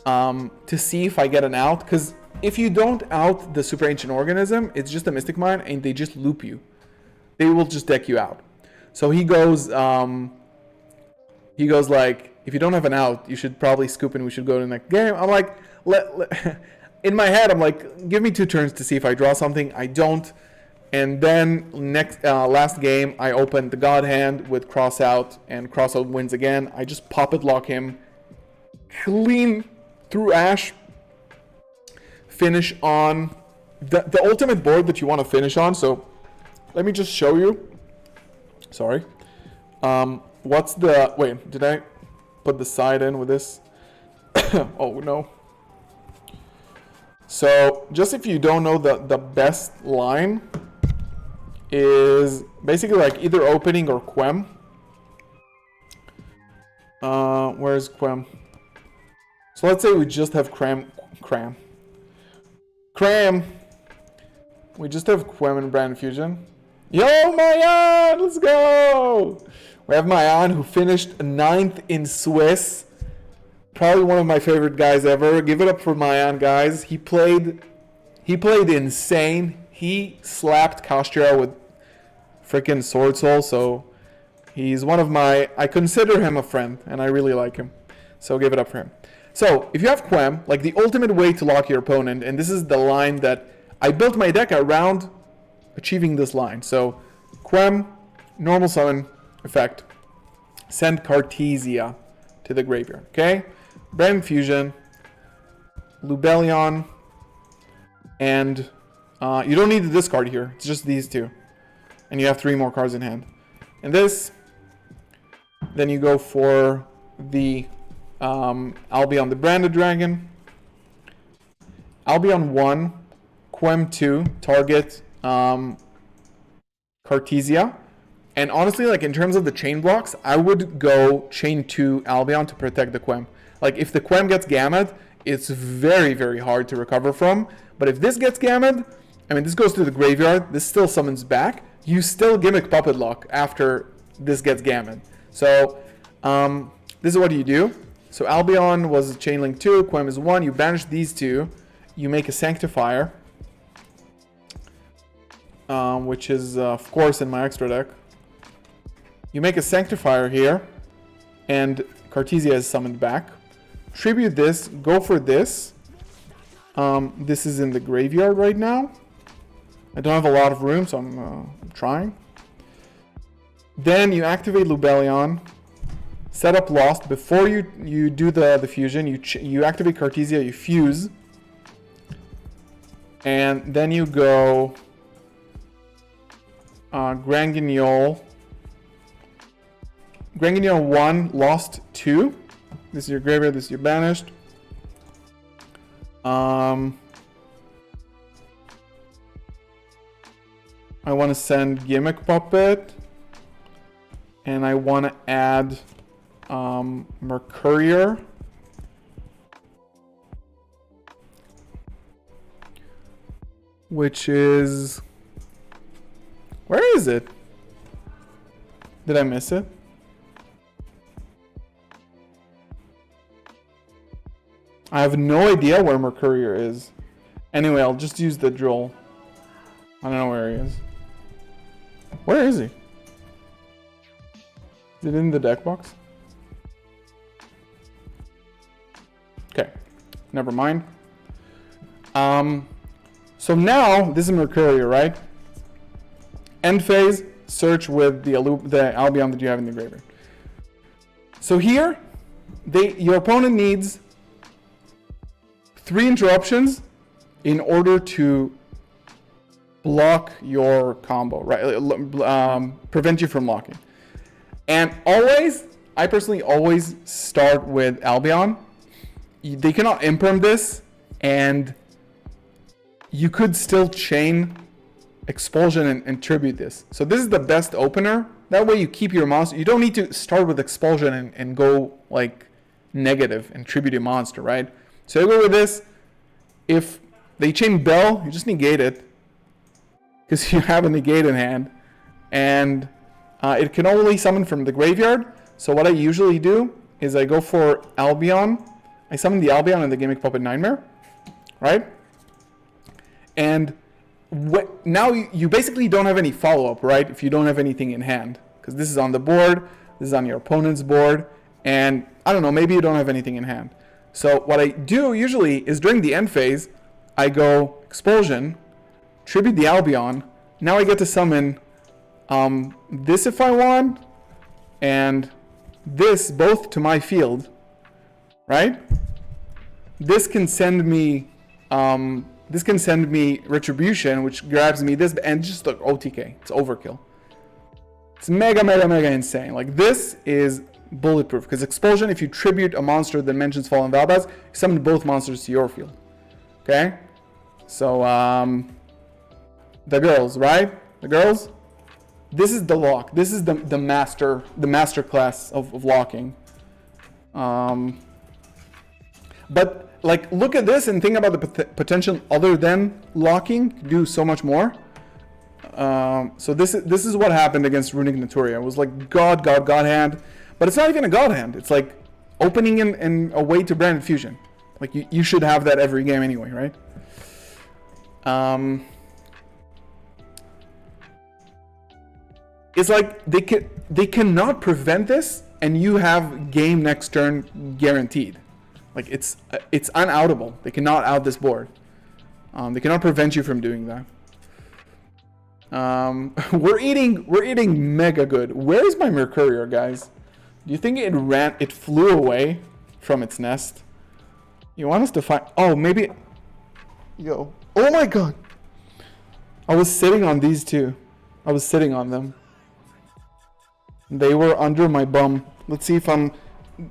to see if I get an out. Because if you don't out the Super Ancient Organism, it's just a Mystic Mine and they just loop you. They will just deck you out. So he goes like, if you don't have an out, you should probably scoop and we should go to the next game. I'm like, in my head, I'm like, give me 2 turns to see if I draw something. I don't. And then last game, I opened the God Hand with Cross Out, and Cross Out wins again. I just Puppet Lock him, clean through Ash, finish on the ultimate board that you want to finish on. So let me just show you. Sorry. What's the... Wait, did I put the side in with this? Oh, no. So, just if you don't know, the best line is basically like either opening or Quem. Where's Quem? So let's say we just have Cram. We just have Quem and Brand Fusion. Yo, Mayan! Let's go! We have Mayan, who finished 9th in Swiss. Probably one of my favorite guys ever. Give it up for Mayan, guys. He played insane. He slapped Kastria with freaking Sword Soul, so he's one of my... I consider him a friend, and I really like him. So give it up for him. So, if you have Quem, like the ultimate way to lock your opponent, and this is the line that I built my deck around achieving this line. So, Quem, normal summon effect, send Cartesia to the graveyard, okay? Brand Fusion, Lubellion, and you don't need to discard here. It's just these 2. And you have 3 more cards in hand. And this, then you go for the Albion the Branded Dragon. Albion 1, Quem 2, target Cartesia. And honestly, like in terms of the chain blocks, I would go chain 2 Albion to protect the Quem. Like if the Quem gets gammed, it's very, very hard to recover from. But if this gets gammed, I mean, this goes to the graveyard, this still summons back, you still gimmick Puppet Lock after this gets gammed. So this is what you do. So Albion was Chainlink 2, Quem is 1, you banish these 2, you make a Sanctifier, which is of course in my extra deck. You make a Sanctifier here, and Cartesia is summoned back. Tribute this, go for this. This is in the graveyard right now. I don't have a lot of room, so I'm trying. Then you activate Lubellion, set up Lost. Before you do the fusion, you activate Cartesia, you fuse. And then you go Grand Guignol 1, Lost 2. This is your graveyard. This is your banished. I want to send Gimmick Puppet. And I want to add Mercurier. Which is... Where is it? Did I miss it? I have no idea where Mercurier is. Anyway, I'll just use the drill. I don't know where he is. Where is he? Is it in the deck box? Okay, never mind. So now, this is Mercurier, right? End phase, search with the Albion that you have in the graveyard. So here, your opponent needs 3 interruptions in order to block your combo, right? Prevent you from locking. And always, I personally always start with Albion. They cannot imperm this, and you could still chain Expulsion and tribute this. So this is the best opener. That way you keep your monster. You don't need to start with Expulsion and go like negative and tribute a monster, right? So you go with this. If they chain Bell, you just negate it because you have a negate in hand, and it can only summon from the graveyard. So what I usually do is I go for Albion. I summon the Albion and the Gimmick Puppet Nightmare, right? And now you basically don't have any follow-up, right? If you don't have anything in hand, because this is on the board, this is on your opponent's board, and I don't know, maybe you don't have anything in hand. So what I do usually is during the end phase, I go Expulsion, tribute the Albion. Now I get to summon this if I want, and this both to my field, right? This can send me Retribution, which grabs me this, and just like OTK. It's overkill. It's mega insane. Like, this is bulletproof, because Expulsion, if you tribute a monster that mentions Fallen Valbaz, you summon both monsters to your field. Okay? So, the girls, right? The girls? This is the lock. This is the master class of locking. But like, look at this and think about the potential other than locking. Do so much more. So this is what happened against Runic Naturia. It was like God hand, but it's not even a God hand. It's like opening in a way to Branded Fusion. Like, you should have that every game anyway, right? It's like they cannot prevent this, and you have game next turn guaranteed. Like, it's unoutable. They cannot out this board. They cannot prevent you from doing that. We're eating mega good. Where is my Mercurier, guys? Do you think it flew away from its nest? You want us to find? Oh, maybe. Yo. Oh my God. I was sitting on these two. I was sitting on them. They were under my bum. Let's see if I'm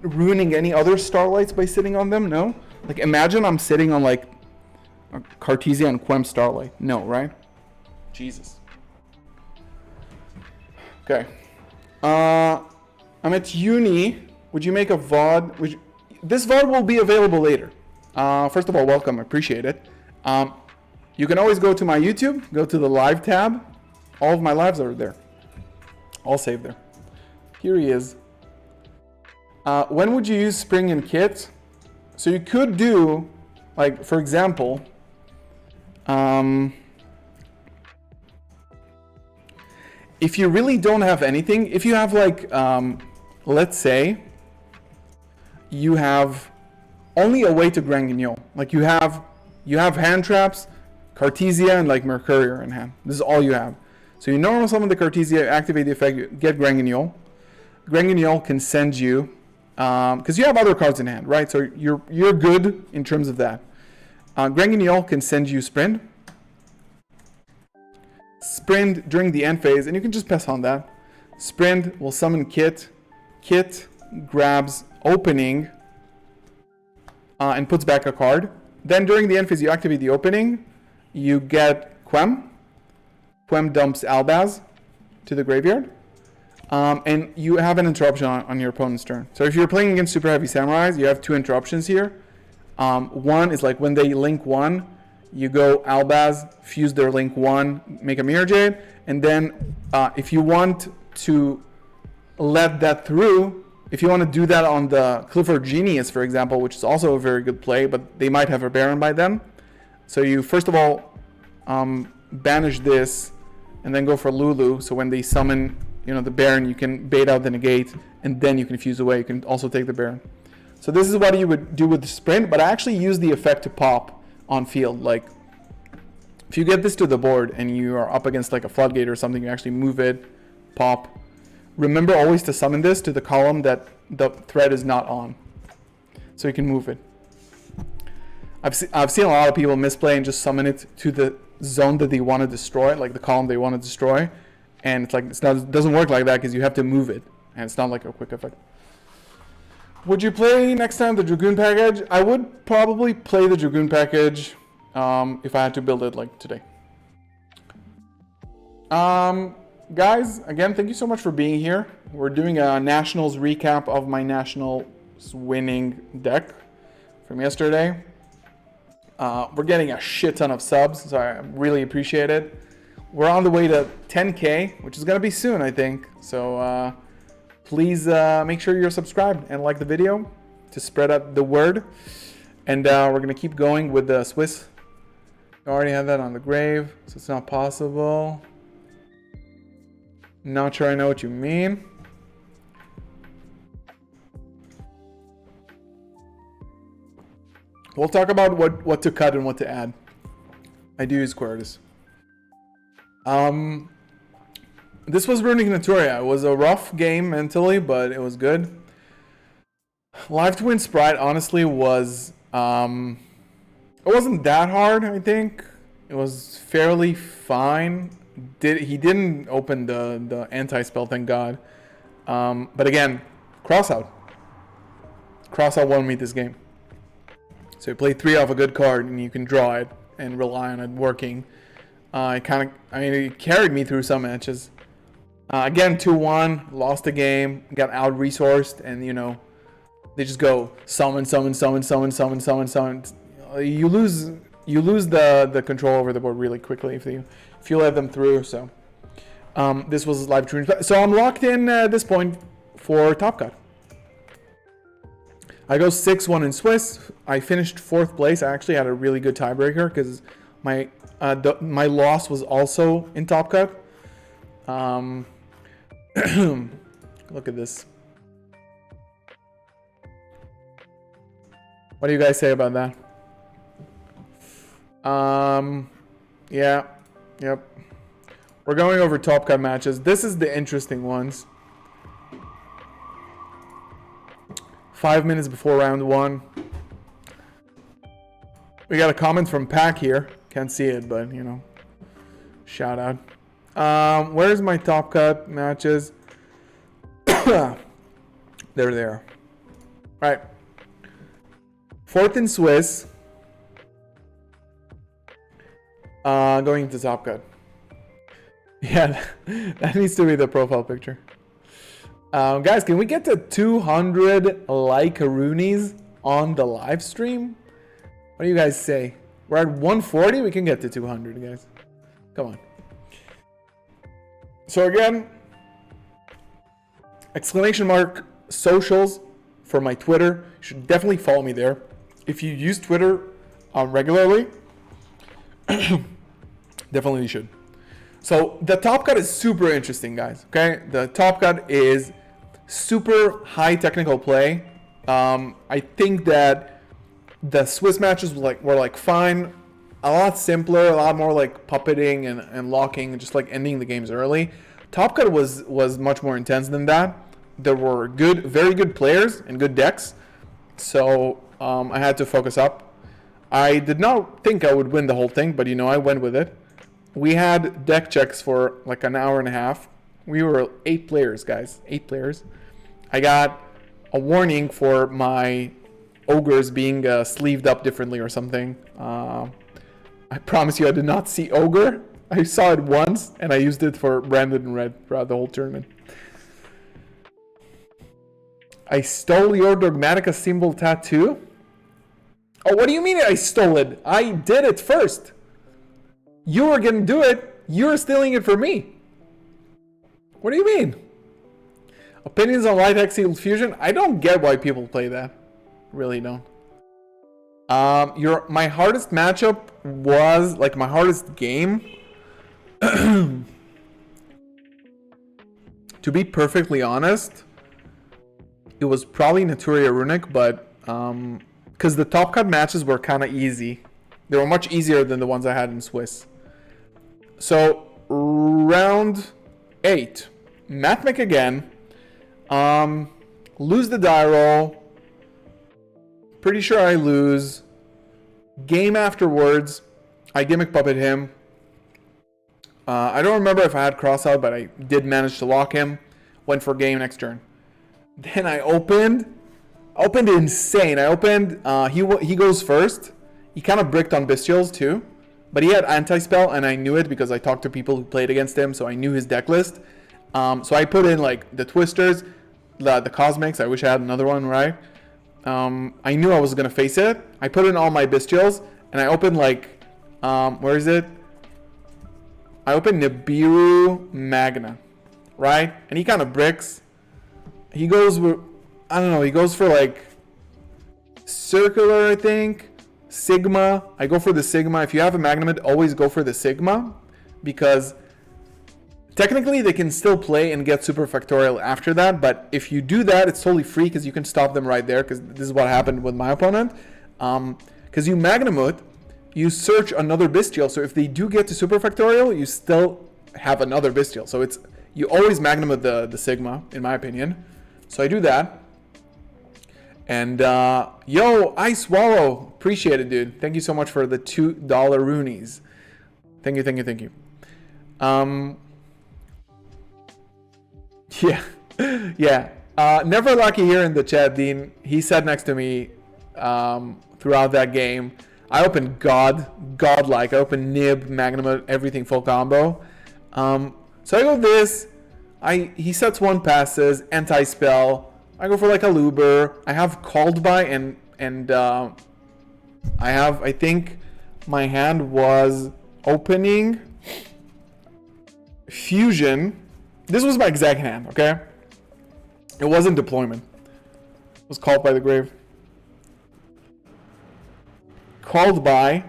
ruining any other Starlights by sitting on them. No? Like, imagine I'm sitting on like a Cartesian Quem Starlight. No, right? Jesus. Okay. I'm at uni. Would you make a VOD? This VOD will be available later. First of all, welcome. I appreciate it. You can always go to my YouTube, go to the live tab. All of my lives are there. All saved there. Here he is. When would you use Spring and Kit? So you could do, like, for example, if you really don't have anything, if you have like, let's say, you have only a way to Grand Guignol. Like, you have hand traps, Cartesia, and like Mercurier in hand. This is all you have. So you normal summon the Cartesia, activate the effect, you get Grand Guignol. Grand Guignol can send you, because you have other cards in hand, right? So you're good in terms of that. Grand Guignol can send you Sprint. Sprint during the end phase, and you can just pass on that. Sprint will summon Kit. Kit grabs Opening, and puts back a card. Then during the end phase, you activate the opening. You get Quem. Quem dumps Albaz to the graveyard. And you have an interruption on your opponent's turn. So if you're playing against super heavy samurais, you have 2 interruptions here. One is like when they link 1, you go Albaz, fuse their link 1, make a Mirror Jade. And then if you want to let that through, if you want to do that on the Clifford Genius, for example, which is also a very good play, but they might have a Baron by then. So you first of all banish this and then go for Lulu. So when they summon the Baron, you can bait out the negate and then you can fuse away. You can also take the Baron. So this is what you would do with the sprint, but I actually use the effect to pop on field. Like if you get this to the board and you are up against like a floodgate or something, you actually move it, pop. Remember always to summon this to the column that the thread is not on, so you can move it. I've seen a lot of people misplay and just summon it to the zone that they want to destroy, like the column they want to destroy, and it's like it doesn't work like that because you have to move it, and it's not like a quick effect. Would you play next time the Dragoon package? I would probably play the Dragoon package if I had to build it like today. Guys, again, thank you so much for being here. We're doing a Nationals recap of my Nationals winning deck from yesterday. We're getting a shit ton of subs, so I really appreciate it. We're on the way to 10K, which is going to be soon, I think. So please make sure you're subscribed and like the video to spread out the word. And we're going to keep going with the Swiss. I already have that on the grave, so it's not possible. Not sure I know what you mean. We'll talk about what to cut and what to add. I do use Quertus. This was Runic Naturia. It was a rough game mentally, but it was good. Live to Win Sprite honestly was it wasn't that hard, I think. It was fairly fine. He didn't open the anti-spell, thank God. But again, Crossout. Crossout won me this game. So you play 3 off a good card and you can draw it and rely on it working. It carried me through some matches. Again, 2-1, lost the game, got out-resourced, and they just go summon. You lose the control over the board really quickly if you let them through. So this was live stream. So I'm locked in at this point for Top Cut. I go 6-1 in Swiss. I finished 4th place. I actually had a really good tiebreaker because my loss was also in Top Cut. Look at this. What do you guys say about that? Yeah. Yep. We're going over Top Cut matches. This is the interesting ones. 5 minutes before round 1. We got a comment from Pack here. Can't see it, but shout out. Where's my Top Cut matches? There they are. Right. 4th in Swiss. Going into Top Cut. Yeah, that needs to be the profile picture. Guys, can we get to 200 like-a-roonies on the live stream? What do you guys say? We're at 140. We can get to 200, guys. Come on. So again, ! socials for my Twitter. You should definitely follow me there. If you use Twitter regularly, definitely you should. So the Top Cut is super interesting, guys. Okay, the Top Cut is super high technical play. I think that the Swiss matches were fine, a lot simpler, a lot more like puppeting and locking, and just like ending the games early. Top Cut was much more intense than that. There were very good players and good decks, so I had to focus up. I did not think I would win the whole thing, but I went with it. We had deck checks for like an hour and a half. We were 8 players, guys. 8 players. I got a warning for my ogres being sleeved up differently or something. I promise you I did not see ogre. I saw it once and I used it for branded in red throughout the whole tournament. I stole your Dogmatica symbol tattoo? Oh, what do you mean I stole it? I did it first. You were gonna do it. You're stealing it from me. What do you mean? Opinions on Light Exile Fusion? I don't get why people play that. Really don't. My hardest matchup was, like, my hardest game. To be perfectly honest, it was probably Naturia Runic, but because the top cut matches were kind of easy. They were much easier than the ones I had in Swiss. So round 8, Matmic again. Lose the die roll. Pretty sure I lose. Game afterwards, I gimmick puppet him. I don't remember if I had cross out, but I did manage to lock him. Went for game next turn. Then I opened insane. I opened, he goes first. He kind of bricked on Bestials too. But he had anti-spell and I knew it because I talked to people who played against him, so I knew his deck list. So I put in like the Twisters, the Cosmics. I wish I had another one, right? I knew I was going to face it. I put in all my Bestials and I opened like, where is it? I opened Nibiru Magna, right? And he kind of bricks. He goes, I don't know, he goes for like Circular, I think. Sigma. I go for the Sigma. If you have a Magnamid, always go for the Sigma. Because technically they can still play and get Super Factorial after that. But if you do that, it's totally free because you can stop them right there. Because this is what happened with my opponent. Because you Magnamut, you search another Bestial. So if they do get to Super Factorial, you still have another Bestial. So it's you always Magnamut the Sigma, in my opinion. So I do that. And yo, I Swallow, appreciate it, dude. Thank you so much for the $2 Roonies. Thank you. Yeah. Never Lucky here in the chat, Dean. He sat next to me throughout that game. I opened Godlike. I opened Nib, Magnum, everything full combo. So I go this. He sets one passes, anti-spell. I go for like a Luber. I have Called By and I think my hand was opening Fusion. This was my exact hand, okay? It wasn't deployment. It was Called By the Grave. Called By.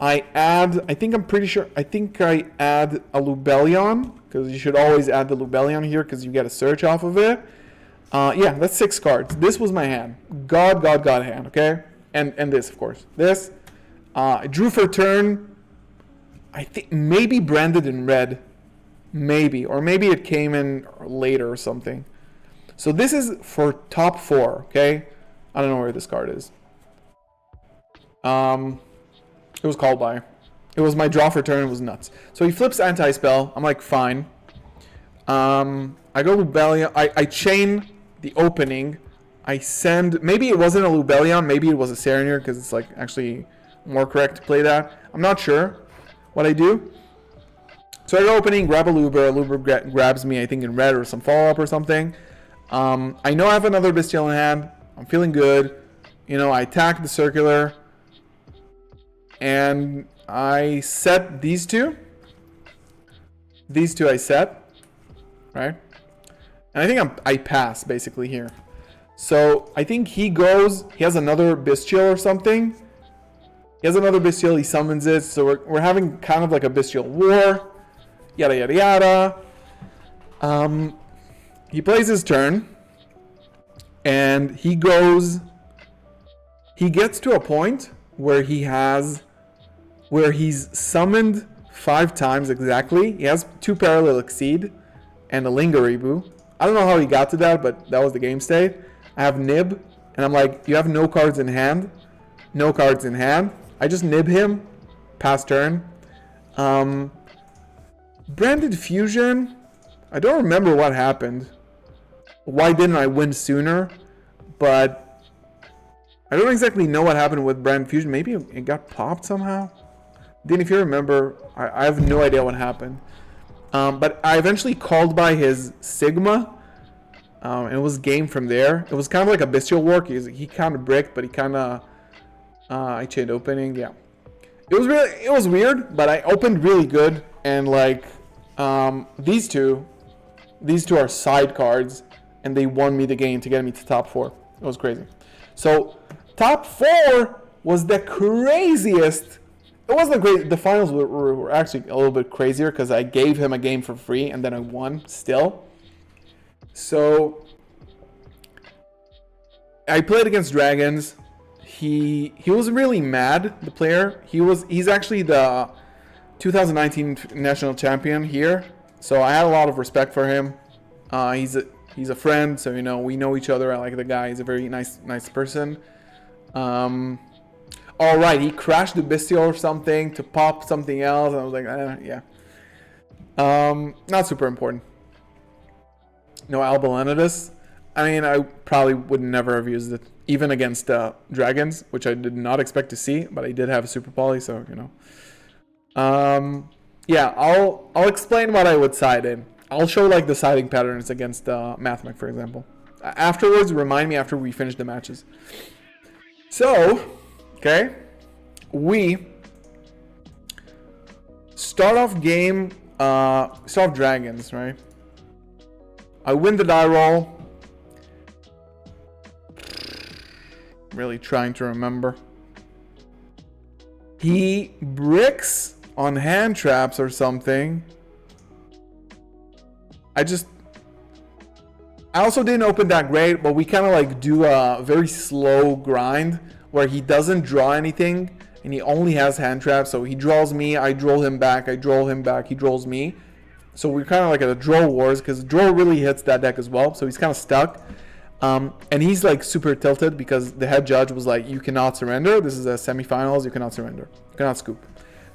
I add a Lubellion, because you should always add the Lubellion here because you get a search off of it. Yeah, that's 6 cards. This was my hand. God hand, okay? And this, of course. This. I drew for turn. I think maybe branded in red. Maybe. Or maybe it came in later or something. So this is for top 4, okay? I don't know where this card is. It was Called By. It was my draw for turn. It was nuts. So he flips anti-spell. I'm like, fine. I go Lubellion. I chain the opening. I send... Maybe it wasn't a Lubellion. Maybe it was a Serenir because it's like actually more correct to play that. I'm not sure what I do. So I go opening, grab a Luber. A Luber grabs me, I think, in red or some follow-up or something. I know I have another Bestial in hand. I'm feeling good. You know, I attack the Circular. And I set these two. These two I set. Right? And I think I pass, basically, here. So, I think he goes... He has another Bestial or something. He has another Bestial. He summons it. So, we're having kind of like a Bestial war. Yada, yada, yada. He plays his turn. And he goes... He gets to a point where he has... Where he's summoned 5 times exactly. He has 2 Parallel Exceed and a Lingeribu. I don't know how he got to that, but that was the game state. I have Nib, and I'm like, you have no cards in hand. No cards in hand. I just Nib him. Pass turn. Branded Fusion. I don't remember what happened. Why didn't I win sooner? But I don't exactly know what happened with Brand Fusion. Maybe it got popped somehow. Dean, if you remember, I have no idea what happened. But I eventually called by his Sigma. And it was game from there. It was kind of like a bestial work. He kind of bricked, but he kind of... I chained opening, yeah. It was weird, but I opened really good. And like, these two are side cards. And they won me the game to get me to top 4. It was crazy. So, top 4 was the craziest. It wasn't great. The finals were actually a little bit crazier because I gave him a game for free and then I won still. So I played against Dragons. He was really mad, the player. He's actually the 2019 national champion here. So I had a lot of respect for him. He's a friend, so you know we know each other. I like the guy. He's a very nice person. All right, he crashed the bestial or something to pop something else, and I was like, yeah. Not super important. No Albalenitis. I mean, I probably would never have used it, even against Dragons, which I did not expect to see, but I did have a Super Poly, so, you know. Yeah, I'll explain what I would side in. I'll show, like, the siding patterns against Mathmech, for example. Afterwards, remind me after we finish the matches. So, okay, we start off Dragons, right? I win the die roll. Really trying to remember. He bricks on hand traps or something. I also didn't open that great, but we kind of like do a very slow grind where he doesn't draw anything and he only has hand traps. So he draws me, I draw him back, I draw him back, he draws me. So we're kind of like at a draw wars because draw really hits that deck as well. So he's kind of stuck. And he's like super tilted because the head judge was like, you cannot surrender. This is a semifinals. You cannot surrender. You cannot scoop.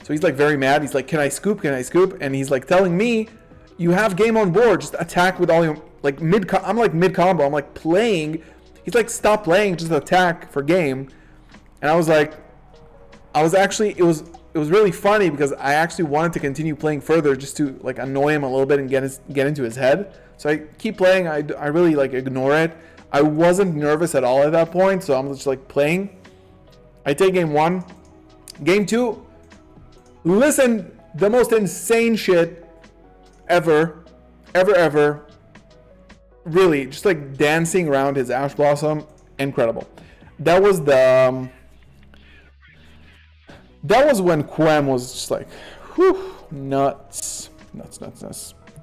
So he's like very mad. He's like, can I scoop? Can I scoop? And he's like telling me, you have game on board. Just attack with all your like I'm like mid combo. I'm like playing. He's like, stop playing. Just attack for game. And I was like, it was really funny because I actually wanted to continue playing further just to like annoy him a little bit and get into his head. So I keep playing. I really like ignore it. I wasn't nervous at all at that point, so I'm just like playing. I take game 1. Game 2. Listen, the most insane shit ever. Really, just like dancing around his Ash Blossom. Incredible. That was when Quem was just like, whew, nuts.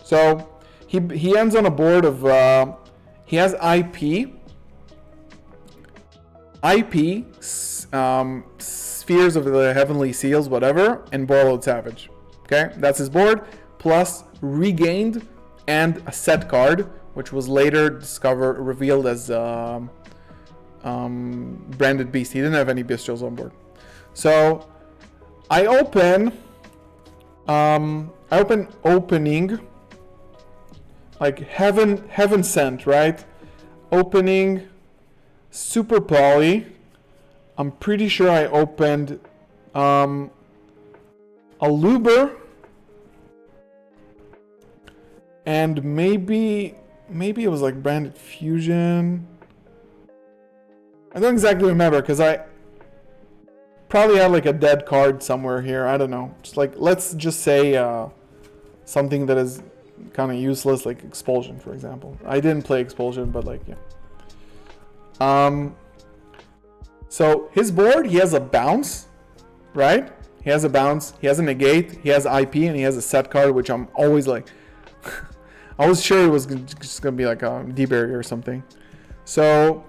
So he ends on a board of he has IP, Spheres of the Heavenly Seals, whatever, and Borrowed Savage. Okay, that's his board, plus Regained and a set card, which was later revealed as Branded Beast. He didn't have any bestials on board. So I open opening like heaven sent, right? Opening Super Poly. I'm pretty sure I opened a Luber and maybe it was like Branded Fusion. I don't exactly remember because I probably had like a dead card somewhere here. I don't know. Just like, let's just say something that is kind of useless, like Expulsion, for example. I didn't play Expulsion, but like, yeah. So his board, he has a bounce, right? He has a bounce, he has a negate, he has IP, and he has a set card, which I'm always like, I was sure it was just gonna be like a D-Barrier or something. So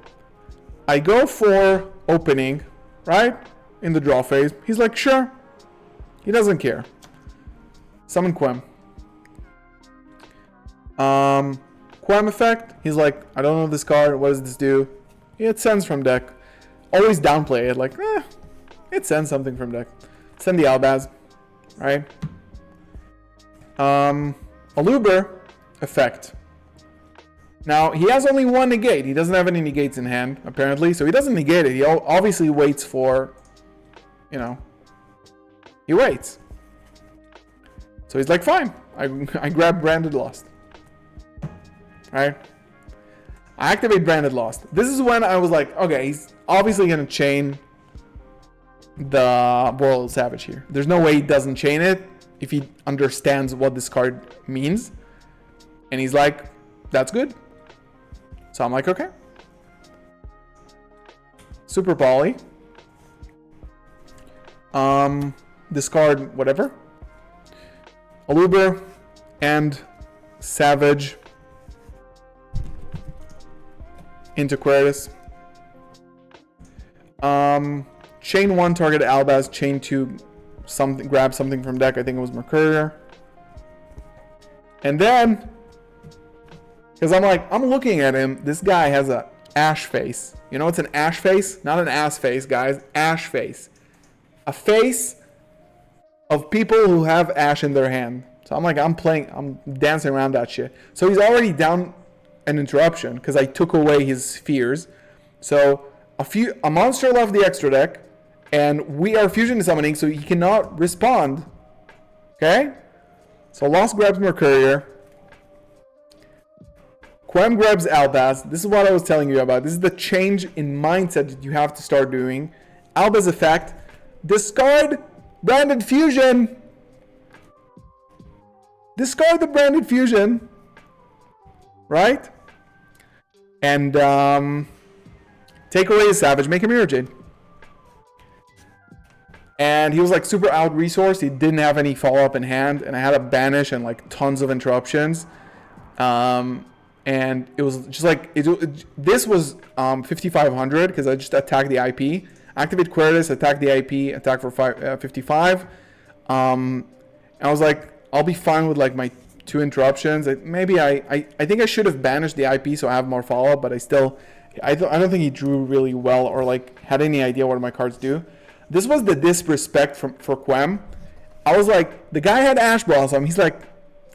I go for opening, right? In the draw phase. He's like, sure. He doesn't care. Summon Quem. Quem effect. He's like, I don't know this card. What does this do? It sends from deck. Always downplay it. Like, it sends something from deck. Send the Albaz. Right? Aluber effect. Now, he has only one negate. He doesn't have any negates in hand, apparently. So he doesn't negate it. He obviously waits for, you know, he waits. So he's like, fine. I grab Branded Lost. Right? I activate Branded Lost. This is when I was like, okay, he's obviously going to chain the Boreal Savage here. There's no way he doesn't chain it if he understands what this card means. And he's like, that's good. So I'm like, okay. Super Poly. Discard whatever. Aluber and Savage into Quertus. Chain 1, target Albaz. Chain 2, something, grab something from deck. I think it was Mercurier. And then, because I'm like, I'm looking at him. This guy has a ash face. You know what's an ash face? Not an ass face, guys. Ash face. A face of people who have ash in their hand. So I'm like, I'm dancing around that shit. So he's already down an interruption because I took away his fears. So a monster left the extra deck, and we are fusion summoning, so he cannot respond. Okay? So Lost grabs Mercurier. Quem grabs Albaz. This is what I was telling you about. This is the change in mindset that you have to start doing. Albaz effect. Discard Branded Fusion. Discard the Branded Fusion. Right? And take away his Savage. Make him Mirror Jade. And he was like super out resource. He didn't have any follow-up in hand. And I had a banish and like tons of interruptions. And it was just like, this was 5,500 because I just attacked the IP. Activate Quertus, attack the IP, attack for 55. And I was like, I'll be fine with like my 2 interruptions. Maybe I think I should have banished the IP so I have more follow-up, but I don't think he drew really well or like had any idea what my cards do. This was the disrespect for Quem. I was like, the guy had Ash Blossom. He's like,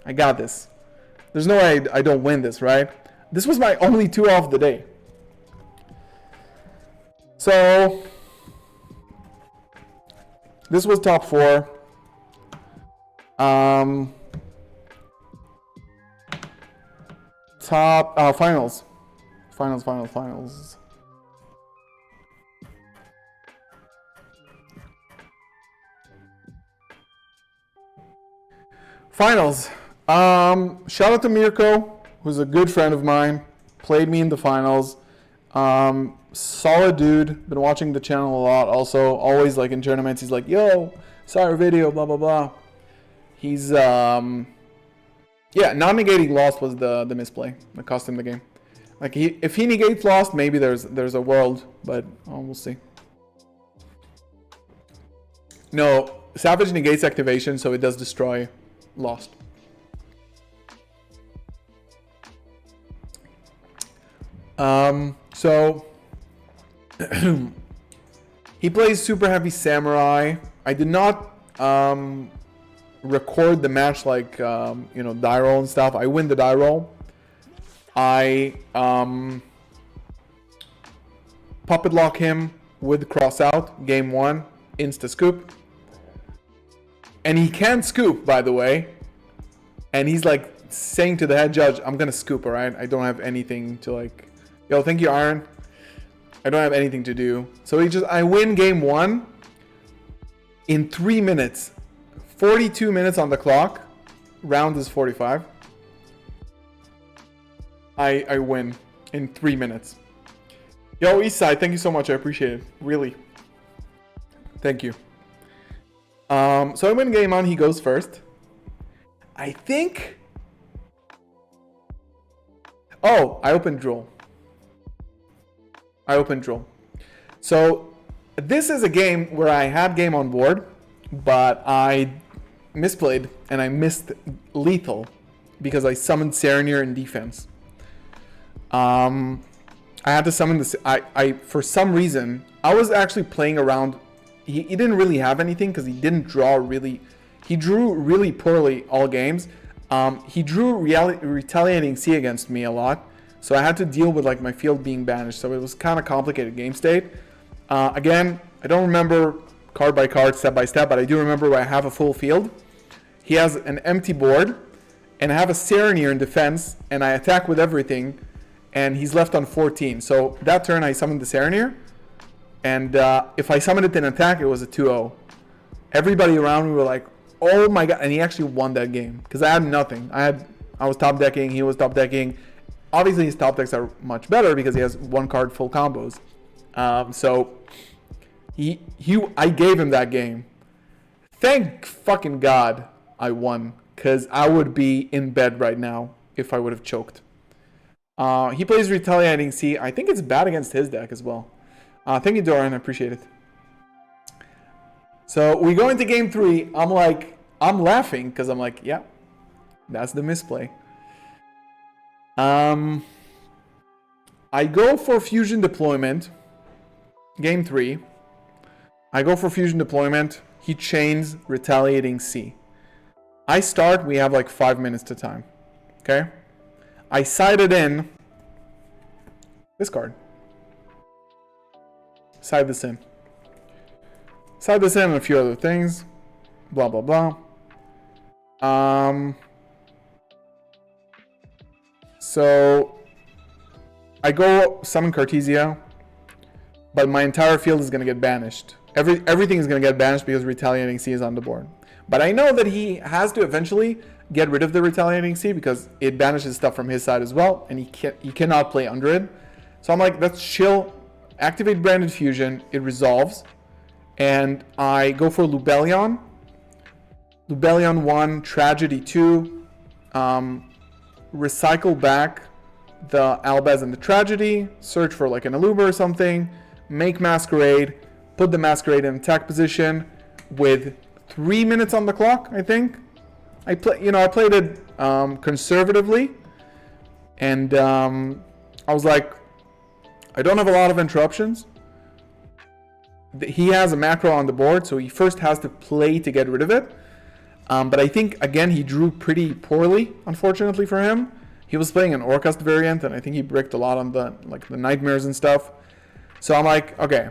I got this. There's no way I don't win this, right? This was my only 2 off the day. So this was top 4. Finals. Finals. Shout out to Mirko, who's a good friend of mine. Played me in the finals. Solid dude. Been watching the channel a lot. Also, always like in tournaments, he's like, "Yo, saw your video, blah blah blah." He's yeah, not negating Lost was the misplay that cost him the game. Like if he negates Lost, maybe there's a world, but we'll see. No, Savage negates activation, so it does destroy Lost. So he plays super heavy samurai. I did not record the match like die roll and stuff. I win the die roll. I puppet lock him with cross out. Game 1, insta scoop. And he can scoop, by the way. And he's like saying to the head judge, I'm gonna scoop, alright? I don't have anything to like... Yo, thank you, Aaron. I don't have anything to do. So I win game 1 in 3 minutes. 42 minutes on the clock. Round is 45. I win in 3 minutes. Yo, Eastside, thank you so much. I appreciate it. Really. Thank you. So I win game 1. He goes first. I think... Oh, I opened Drool. So this is a game where I had game on board, but I misplayed and I missed lethal because I summoned Serenir in defense. I had to summon this. I for some reason I was actually playing around. He didn't really have anything because he didn't draw really. He drew really poorly all games. He drew Retaliating Sea against me a lot, So I had to deal with like my field being banished. So it was kind of complicated game state. Again, I don't remember card by card, step by step, but I do remember where I have a full field. He has an empty board, and I have a Serenir in defense, and I attack with everything, and he's left on 14. So that turn I summoned the Serenir, and if I summoned it in attack, it was a 2-0. Everybody around me were like, oh my god, and he actually won that game, because I had nothing. I was top decking, he was top decking. Obviously his top decks are much better because he has one card full combos. So I gave him that game. Thank fucking God I won, because I would be in bed right now if I would have choked. He plays Retaliating Sea. I think it's bad against his deck as well. Thank you, Doran. I appreciate it. So we go into game 3. I'm laughing because I'm like, yeah, that's the misplay. I go for Fusion Deployment. Game 3. I go for Fusion Deployment. He chains Retaliating Sea. I start, we have like 5 minutes to time. Okay? I sided in this card. Side this in. Side this in and a few other things. Blah, blah, blah. So I go summon Cartesia, but my entire field is going to get banished. Everything is going to get banished because Retaliating Sea is on the board. But I know that he has to eventually get rid of the Retaliating Sea because it banishes stuff from his side as well, and he cannot play under it. So I'm like, let's chill. Activate Branded Fusion. It resolves. And I go for Lubellion. Lubellion 1, Tragedy 2. Recycle back the Albaz and the Tragedy. Search for like an Aluber or something. Make Masquerade. Put the Masquerade in attack position with 3 minutes on the clock, I think. I played it conservatively, and I was like, I don't have a lot of interruptions. He has a macro on the board, so he first has to play to get rid of it. But I think again he drew pretty poorly, unfortunately for him. He was playing an Orcust variant, and I think he bricked a lot on the nightmares and stuff. So I'm like, okay,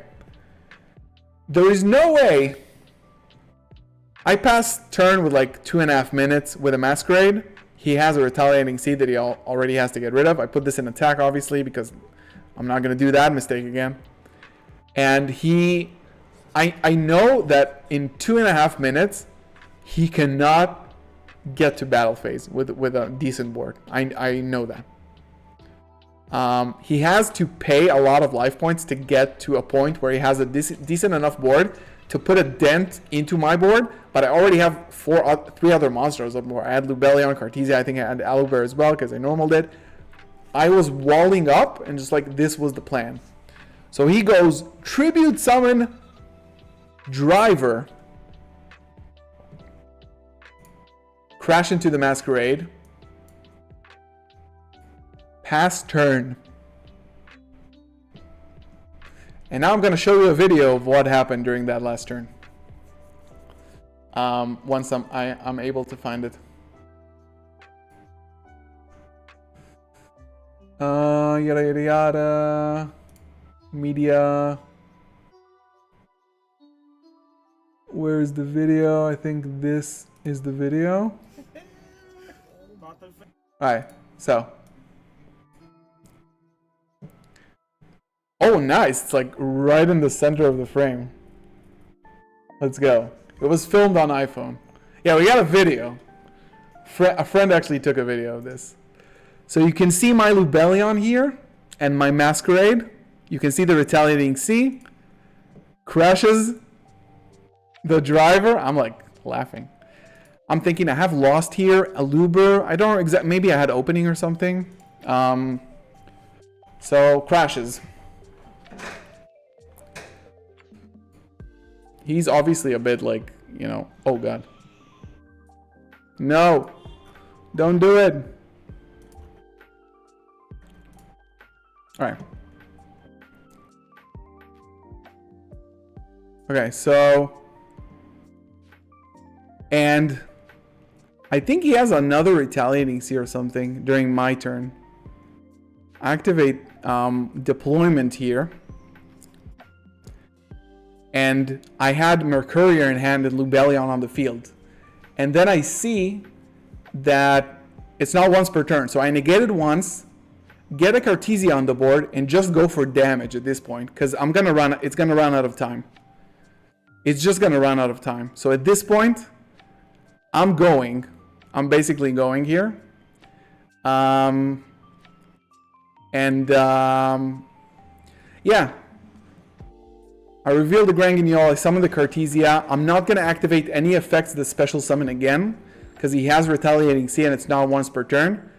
there is no way. I passed turn with like 2.5 minutes with a Masquerade. He has a Retaliating Sea that he already has to get rid of. I put this in attack, obviously, because I'm not going to do that mistake again. And I know that in 2.5 minutes, he cannot get to battle phase with a decent board. I know that. He has to pay a lot of life points to get to a point where he has a decent enough board to put a dent into my board, but I already have 3 other monsters up more. I had Lubellion, Cartesia, I think I had Aluber as well, because I normaled it. I was walling up, and just like this was the plan. So he goes, Tribute Summon Driver. Crash into the Masquerade. Pass turn. And now I'm going to show you a video of what happened during that last turn. Once I'm able to find it. Yada yada yada. Media. Where's the video? I think this is the video. Alright, so. Oh, nice. It's like right in the center of the frame. Let's go. It was filmed on iPhone. Yeah, we got a video. A friend actually took a video of this. So you can see my Lubellion here and my Masquerade. You can see the Retaliating Sea. Crashes the driver. I'm like laughing. I'm thinking I have lost here. Aluber. I don't know exactly. Maybe I had opening or something. So crashes. He's obviously a bit like, oh god. No. Don't do it. Alright. Okay, so. And I think he has another Retaliating Sea or something during my turn. activate deployment here. And I had Mercurier in hand and Lubellion on the field. And then I see that it's not once per turn. So I negate it once, get a Cartesia on the board, and just go for damage at this point. Because it's gonna run out of time. It's just gonna run out of time. So at this point, I'm basically going here. Yeah. I reveal the Grand Guignol, I summon the Cartesia. I'm not going to activate any effects of the special summon again, because he has Retaliating Sea and it's not once per turn.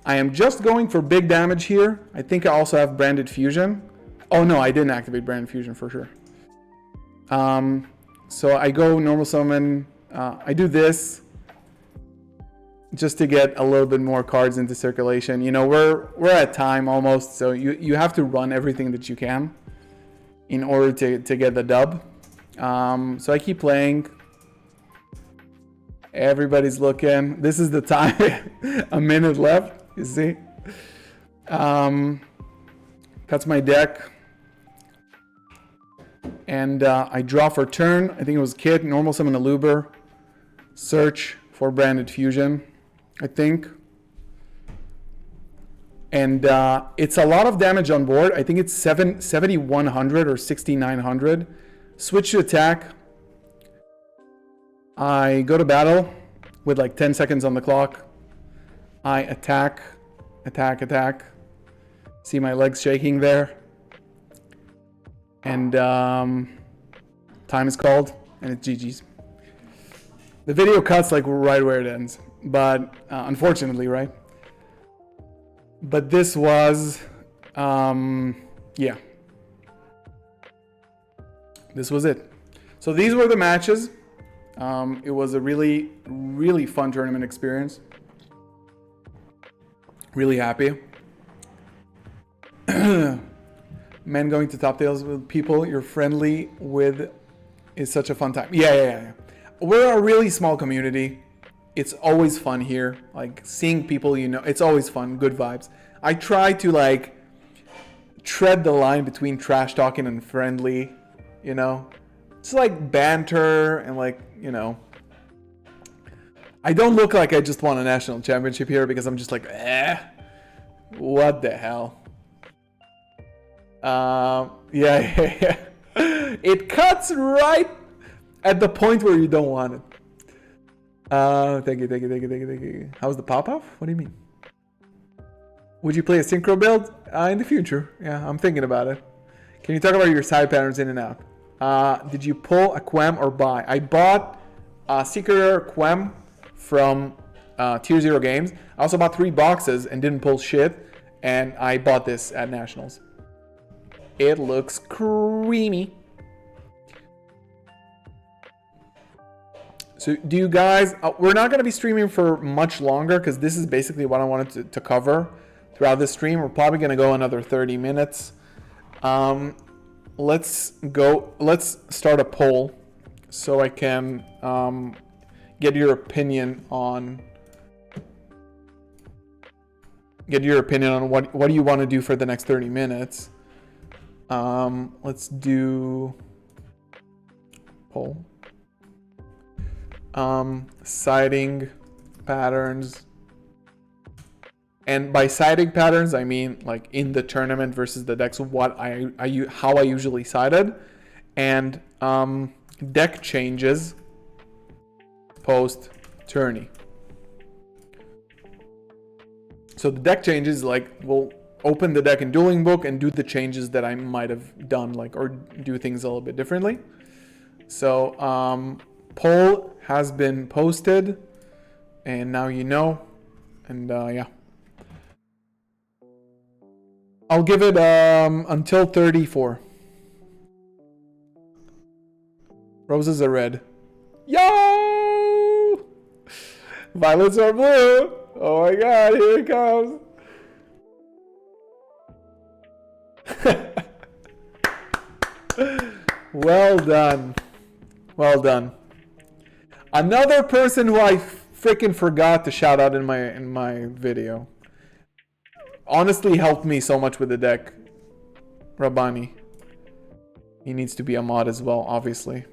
I am just going for big damage here. I think I also have Branded Fusion. Oh no, I didn't activate Branded Fusion for sure. So I go normal summon. I do this just to get a little bit more cards into circulation. You know, we're at time almost, so you have to run everything that you can in order to get the dub. So I keep playing. Everybody's looking. This is the time. A minute left, you see. Cuts my deck. And I draw for turn. I think it was Kit, normal summon a Luber. Search for Branded Fusion, I think. And it's a lot of damage on board. I think it's 7,100 or 6,900. Switch to attack. I go to battle with like 10 seconds on the clock. I attack. See my legs shaking there. And time is called, and it's GG's. The video cuts like right where it ends, but unfortunately, right? But this was, yeah. This was it. So these were the matches. It was a really, really fun tournament experience. Really happy. Men going to top tails with people you're friendly with is such a fun time. Yeah. We're a really small community. It's always fun here. Like seeing people, you know, it's always fun. Good vibes. I try to like tread the line between trash talking and friendly, you know. It's like banter and like, you know. I don't look like I just won a national championship here because I'm just like, what the hell? Yeah. It cuts right at the point where you don't want it. Thank you. How's the pop-off? What do you mean? Would you play a synchro build? In the future. Yeah, I'm thinking about it. Can you talk about your side patterns in and out? Did you pull a Quem or buy? I bought a Secret Quem from Tier 0 Games. I also bought 3 boxes and didn't pull shit. And I bought this at Nationals. It looks creamy. So do you guys, we're not going to be streaming for much longer because this is basically what I wanted to cover throughout this stream. We're probably going to go another 30 minutes. Let's start a poll so I can get your opinion on what do you want to do for the next 30 minutes. Let's do poll. Siding patterns. And by siding patterns, I mean like in the tournament versus the decks, how I usually sided. And deck changes post tourney. So the deck changes, like we'll open the deck in Dueling Book and do the changes that I might have done, like, or do things a little bit differently. So poll has been posted, and now you know. And yeah, I'll give it until 34. Roses are red. Yo! Violets are blue. Oh my god, here it comes. Well done. Well done. Another person who I freaking forgot to shout out in my video. honestly helped me so much with the deck. Rabani. He needs to be a mod as well, obviously.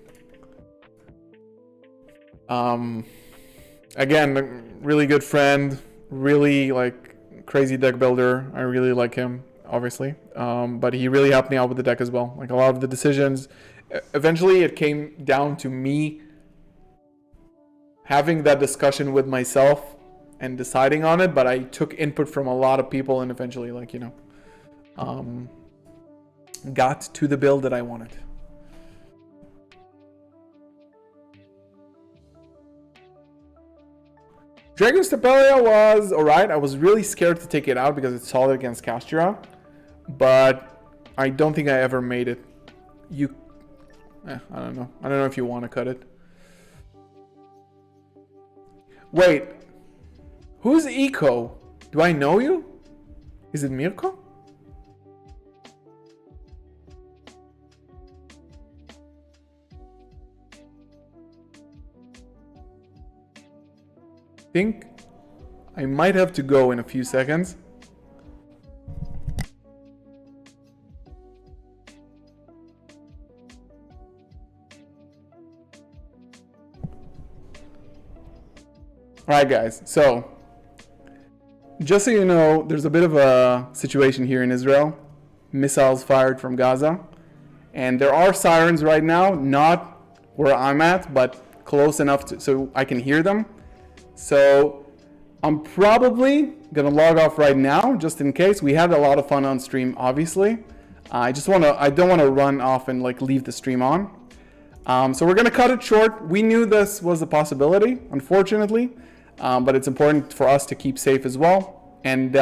Again, really good friend, really like crazy deck builder. I really like him, obviously. But he really helped me out with the deck as well. Like a lot of the decisions. Eventually, it came down to me having that discussion with myself and deciding on it. But I took input from a lot of people and eventually, like, got to the build that I wanted. Dragon Stapelia was alright. I was really scared to take it out because it's solid against Castura. But I don't think I ever made it. I don't know. I don't know if you want to cut it. Wait. Who's Eco? Do I know you? Is it Mirko? Think I might have to go in a few seconds. Alright guys, so just so you know, there's a bit of a situation here in Israel. Missiles fired from Gaza. And there are sirens right now, not where I'm at, but close enough so I can hear them. So I'm probably gonna log off right now, just in case. We had a lot of fun on stream, obviously. I don't wanna run off and like leave the stream on. So we're gonna cut it short. We knew this was a possibility, unfortunately, but it's important for us to keep safe as well. And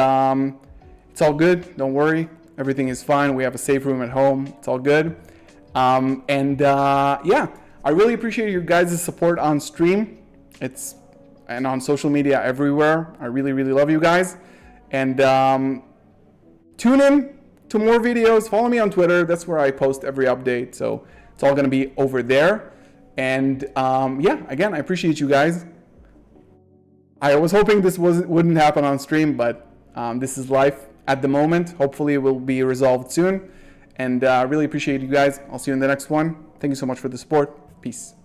it's all good, don't worry. Everything is fine. We have a safe room at home. It's all good. Yeah, I really appreciate you guys' support on stream. And on social media everywhere. I really, really love you guys. And tune in to more videos. Follow me on Twitter. That's where I post every update. So it's all going to be over there. And yeah, again, I appreciate you guys. I was hoping this wouldn't happen on stream, but this is life at the moment. Hopefully it will be resolved soon. And really appreciate you guys. I'll see you in the next one. Thank you so much for the support. Peace.